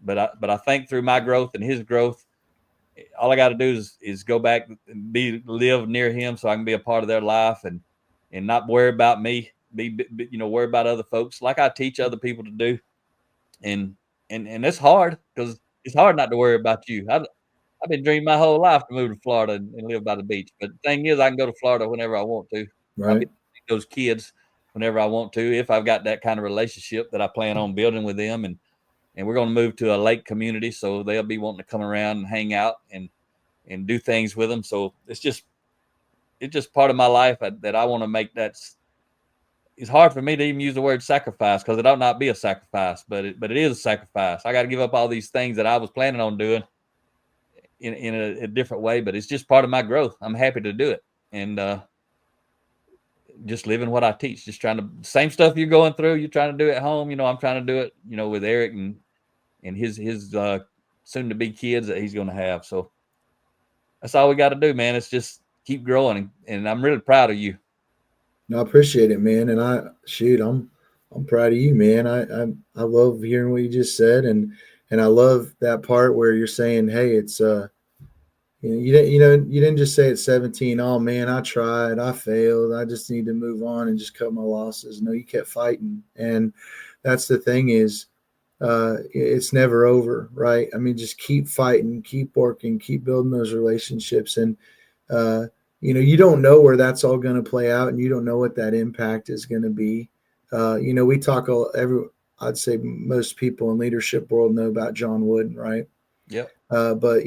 But I think through my growth and his growth, all I got to do is go back and live near him, so I can be a part of their life and not worry about me, worry about other folks like I teach other people to do. And it's hard because it's hard not to worry about you. I've been dreaming my whole life to move to Florida and live by the beach. But the thing is, I can go to Florida whenever I want to. I'll be Right. those kids whenever I want to, if I've got that kind of relationship that I plan on building with them. And we're going to move to a lake community, so they'll be wanting to come around and hang out and do things with them. So it's just part of my life that I want to make. It's hard for me to even use the word sacrifice because it ought not be a sacrifice, but it is a sacrifice. I got to give up all these things that I was planning on doing in a different way, but it's just part of my growth. I'm happy to do it. And just living what I teach, just trying to, same stuff you're going through, you're trying to do at home. I'm trying to do it, with Eric and his soon to be kids that he's going to have. So that's all we got to do, man. It's just keep growing. And I'm really proud of you. No, I appreciate it, man. And I'm proud of you, man. I love hearing what you just said, and I love that part where you're saying, hey, it's you didn't just say at 17, oh man, I tried, I failed, I just need to move on and just cut my losses. No, you kept fighting, and that's the thing is, it's never over, right? I mean, just keep fighting, keep working, keep building those relationships, and you don't know where that's all going to play out, and you don't know what that impact is going to be. We talk I'd say most people in leadership world know about John Wooden, right? Yep. But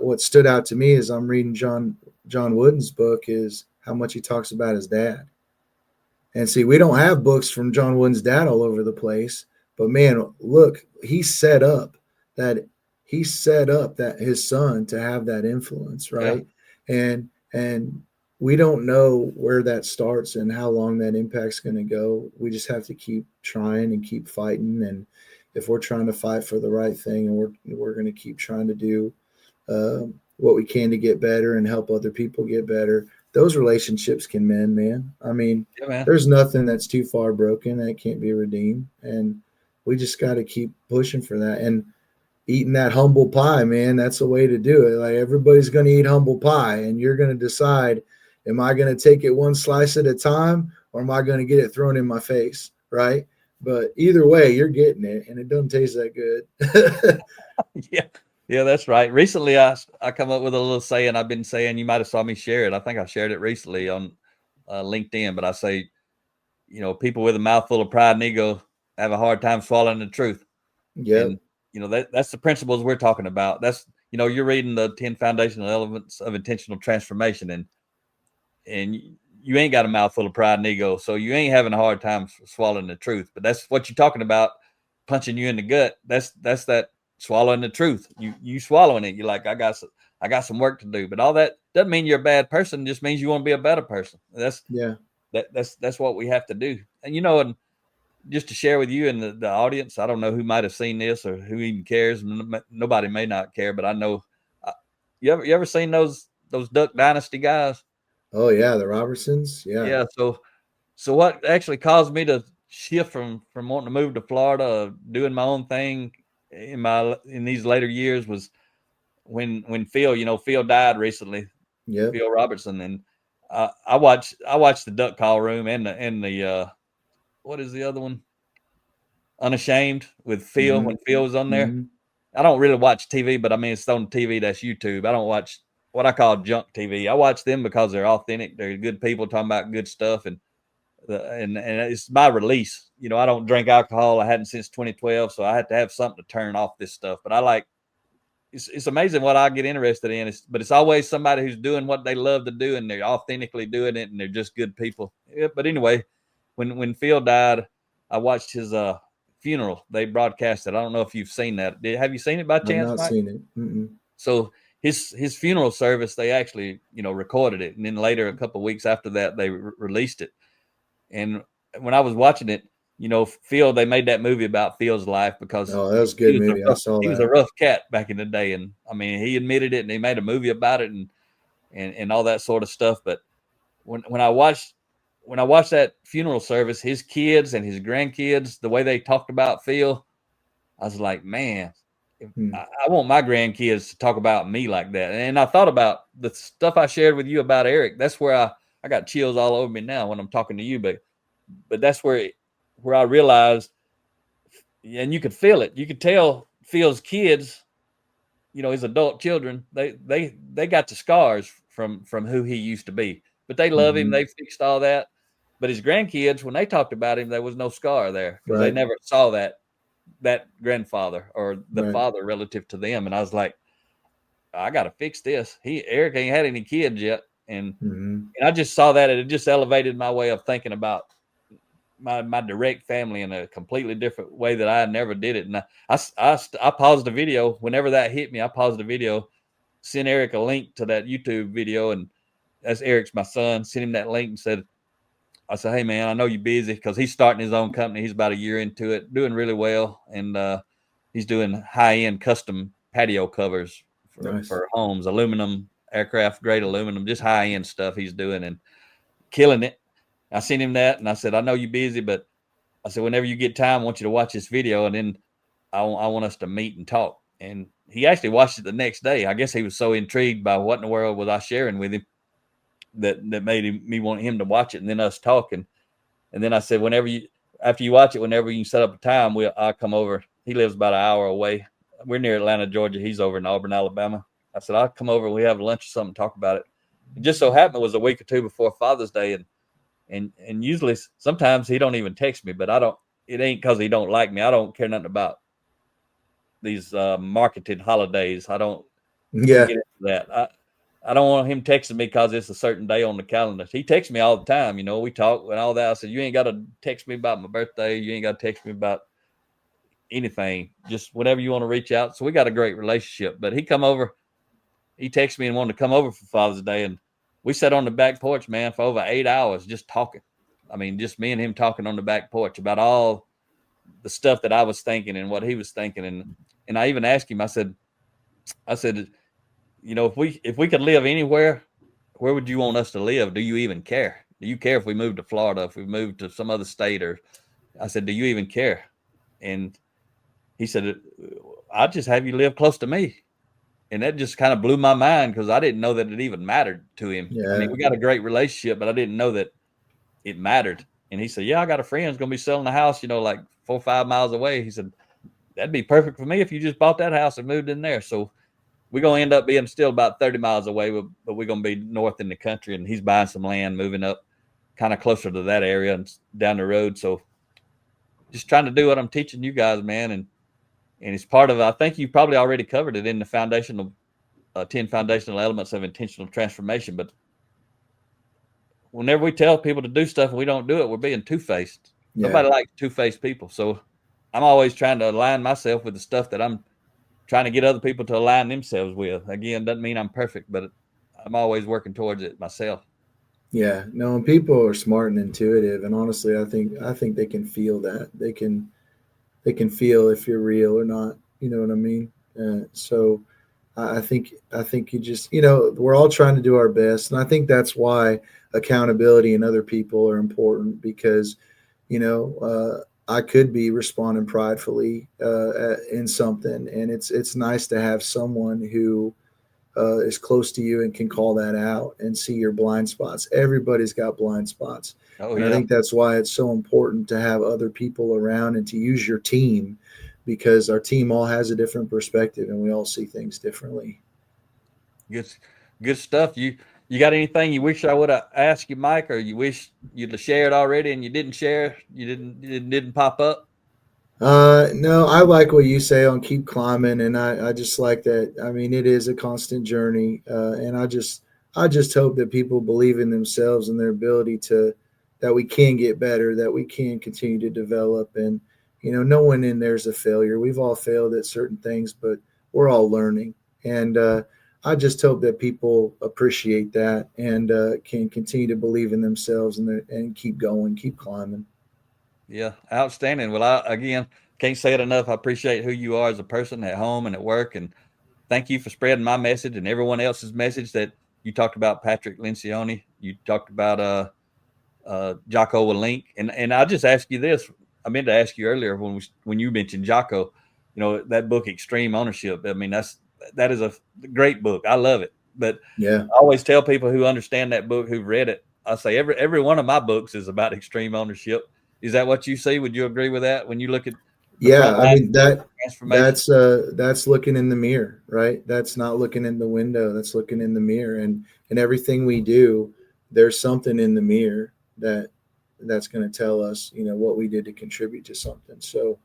what stood out to me is I'm reading John Wooden's book is how much he talks about his dad. And see, we don't have books from John Wooden's dad all over the place, but man, look, he set up that his son to have that influence, right? Yeah. And we don't know where that starts and how long that impact's going to go. We just have to keep trying and keep fighting. And if we're trying to fight for the right thing, and we're going to keep trying to do what we can to get better and help other people get better, those relationships can mend, man. I mean, there's nothing that's too far broken that can't be redeemed. And we just got to keep pushing for that. And eating that humble pie, man, that's the way to do it. Like, everybody's going to eat humble pie, and you're going to decide, am I going to take it one slice at a time, or am I going to get it thrown in my face, right? But either way, you're getting it, and it doesn't taste that good. Yeah, that's right. Recently, I come up with a little saying I've been saying. You might have saw me share it. I think I shared it recently on LinkedIn. But I say, people with a mouthful of pride and ego have a hard time swallowing the truth. Yeah. And that's the principles we're talking about. That's you're reading the 10 foundational elements of intentional transformation, and you ain't got a mouthful of pride and ego, so you ain't having a hard time swallowing the truth. But that's what you're talking about, punching you in the gut. That's that swallowing the truth. You swallowing it. You're like, I got some work to do. But all that doesn't mean you're a bad person. It just means you want to be a better person. That's what we have to do. And and just to share with you and the audience, I don't know who might have seen this or who even cares. Nobody may not care, but I know. You ever seen those Duck Dynasty guys? Oh yeah, the Robertsons. Yeah. Yeah. So what actually caused me to shift from wanting to move to Florida, doing my own thing in these later years was when Phil died recently. Yeah. Phil Robertson, and I watched the Duck Call Room and the what is the other one? Unashamed with Phil when Phil was on there. Mm-hmm. I don't really watch TV, but I mean, it's on TV. That's YouTube. I don't watch what I call junk TV. I watch them because they're authentic. They're good people talking about good stuff, and it's my release. You know, I don't drink alcohol. I hadn't since 2012, so I had to have something to turn off this stuff. But I like. It's amazing what I get interested in. But it's always somebody who's doing what they love to do, and they're authentically doing it, and they're just good people. Yeah, but anyway, when Phil died, I watched his funeral. They broadcast it. I don't know if you've seen that. Have you seen it by chance, I've not Mike? seen it. Mm-mm. So his funeral service, they actually recorded it, and then later, a couple of weeks after that, they released it. And when I was watching it, Phil, they made that movie about Phil's life because that was a good movie. I saw he was a rough cat back in the day, and I mean, he admitted it, and he made a movie about it, and all that sort of stuff. But when I watched that funeral service, his kids and his grandkids, the way they talked about Phil, I was like, man, I want my grandkids to talk about me like that. And I thought about the stuff I shared with you about Eric. That's where I got chills all over me now when I'm talking to you, but that's where I realized, and you could feel it. You could tell Phil's kids, his adult children, they got the scars from who he used to be, but they love him. They fixed all that. But his grandkids, when they talked about him, there was no scar there because they never saw that grandfather or the father relative to them. And I was like, I got to fix this. Eric ain't had any kids yet. And I just saw that it just elevated my way of thinking about my direct family in a completely different way that I never did it. And I paused the video whenever that hit me. I paused the video, sent Eric a link to that YouTube video, and that's Eric's my son. Sent him that link and said, hey man, I know you're busy because he's starting his own company. He's about a year into it, doing really well, and he's doing high-end custom patio covers for homes, aluminum, aircraft grade aluminum, just high-end stuff he's doing and killing it. I sent him that, and I said, I know you're busy, but I said, whenever you get time, I want you to watch this video, and then I want us to meet and talk. And he actually watched it the next day. I guess he was so intrigued by what in the world was I sharing with him that made me want him to watch it, and then us talking. And then I said, after you watch it, whenever you can set up a time, I'll come over. He lives about an hour away. We're near Atlanta, Georgia. He's over in Auburn, Alabama. I said, I'll come over. We have lunch or something, talk about it. It just so happened it was a week or two before Father's Day, and usually sometimes he don't even text me, but it ain't because he don't like me. I don't care nothing about these marketed holidays. I don't get into that. I don't want him texting me because it's a certain day on the calendar. He texts me all the time. We talk and all that. I said, you ain't got to text me about my birthday. You ain't got to text me about anything. Just whenever you want to reach out. So we got a great relationship. But he come over. He texted me and wanted to come over for Father's Day, and we sat on the back porch, man, for over 8 hours just talking. I mean, just me and him talking on the back porch about all the stuff that I was thinking and what he was thinking. And I even asked him, I said, if we could live anywhere, where would you want us to live? Do you even care? Do you care if we moved to Florida, if we moved to some other state? Or I said, do you even care? And he said, I'd just have you live close to me. And that just kind of blew my mind because I didn't know that it even mattered to him. Yeah. I mean, we got a great relationship, but I didn't know that it mattered. And he said, yeah, I got a friend who's going to be selling a house, like 4 or 5 miles away. He said, that'd be perfect for me if you just bought that house and moved in there. So we're going to end up being still about 30 miles away, but we're going to be north in the country, and he's buying some land, moving up kind of closer to that area and down the road. So just trying to do what I'm teaching you guys, man. And it's part of, I think you probably already covered it in the 10 foundational elements of intentional transformation. But whenever we tell people to do stuff and we don't do it, we're being two-faced. Yeah. Nobody likes two-faced people. So I'm always trying to align myself with the stuff that I'm trying to get other people to align themselves with. Again, doesn't mean I'm perfect, but I'm always working towards it myself. Yeah, no, and people are smart and intuitive, and honestly, I think they can feel that. They can feel if you're real or not. You know what I mean? So I think you just, we're all trying to do our best, and I think that's why accountability and other people are important, because I could be responding pridefully in something, and it's nice to have someone who is close to you and can call that out and see your blind spots. Everybody's got blind spots. And I think that's why it's so important to have other people around and to use your team, because our team all has a different perspective and we all see things differently. Good stuff. You got anything you wish I would have asked you, Mike, or you wish you'd have shared already and you didn't share? It didn't pop up? No, I like what you say on keep climbing, and I just like that. I mean, it is a constant journey, and I just hope that people believe in themselves and their ability that we can get better, that we can continue to develop, and no one in there's a failure. We've all failed at certain things, but we're all learning, and I just hope that people appreciate that and can continue to believe in themselves and keep going, keep climbing. Yeah, outstanding. Well, I, again, can't say it enough. I appreciate who you are as a person at home and at work. And thank you for spreading my message and everyone else's message. That you talked about Patrick Lencioni. You talked about Jocko Willink. And I'll just ask you this. I meant to ask you earlier when you mentioned Jocko, that book, Extreme Ownership. I mean, that is a great book. I love it. But yeah, I always tell people who understand that book, who've read it, I say every one of my books is about extreme ownership. Is that what you see? Would you agree with that when you look at I mean that's looking in the mirror, right? That's not looking in the window, that's looking in the mirror, and everything we do, there's something in the mirror that's going to tell us what we did to contribute to something. So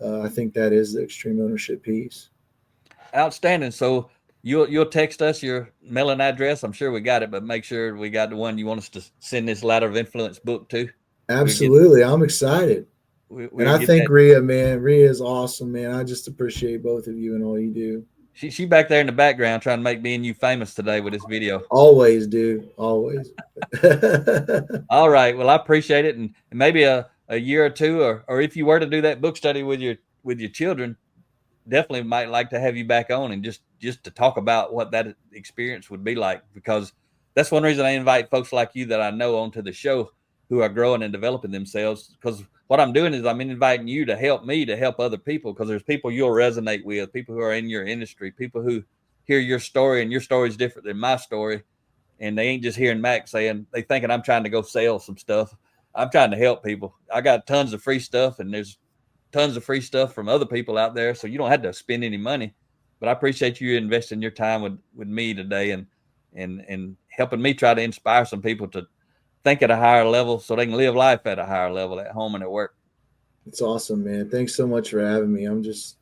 I think that is the extreme ownership piece. Outstanding. So you'll text us your mailing address. I'm sure we got it, but make sure we got the one you want us to send this Ladder of Influence book to. Absolutely. I'm excited. And I think Rhea, man, Rhea is awesome, man. I just appreciate both of you and all you do. She back there in the background trying to make me and you famous today with this video. Always, dude. Always. All right. Well, I appreciate it. And maybe a year or two, or if you were to do that book study with your children, definitely might like to have you back on and just to talk about what that experience would be like, because that's one reason I invite folks like you that I know onto the show who are growing and developing themselves, because what I'm doing is I'm inviting you to help me to help other people, because there's people you'll resonate with, people who are in your industry, people who hear your story and your story is different than my story. And they ain't just hearing Mac saying, they thinking I'm trying to go sell some stuff. I'm trying to help people. I got tons of free stuff, and there's tons of free stuff from other people out there. So you don't have to spend any money, but I appreciate you investing your time with me today and helping me try to inspire some people to think at a higher level so they can live life at a higher level at home and at work. It's awesome, man. Thanks so much for having me. I'm just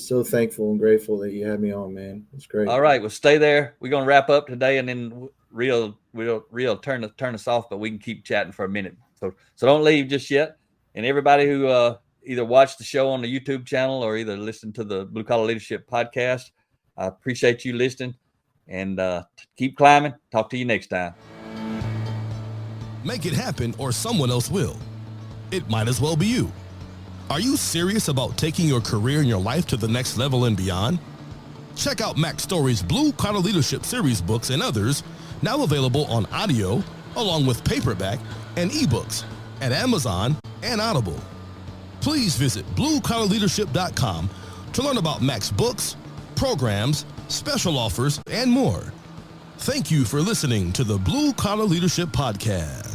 so thankful and grateful that you had me on, man. It's great. All right. Well, stay there. We're going to wrap up today, and then we'll turn us off, but we can keep chatting for a minute. So don't leave just yet. And everybody who either watch the show on the YouTube channel or either listen to the Blue Collar Leadership podcast, I appreciate you listening, and keep climbing. Talk to you next time. Make it happen, or someone else will. It might as well be you. Are you serious about taking your career and your life to the next level and beyond? Check out Mac Story's Blue Collar Leadership series books and others, now available on audio, along with paperback and ebooks at Amazon and Audible. Please visit bluecollarleadership.com to learn about Mac's books, programs, special offers, and more. Thank you for listening to the Blue Collar Leadership Podcast.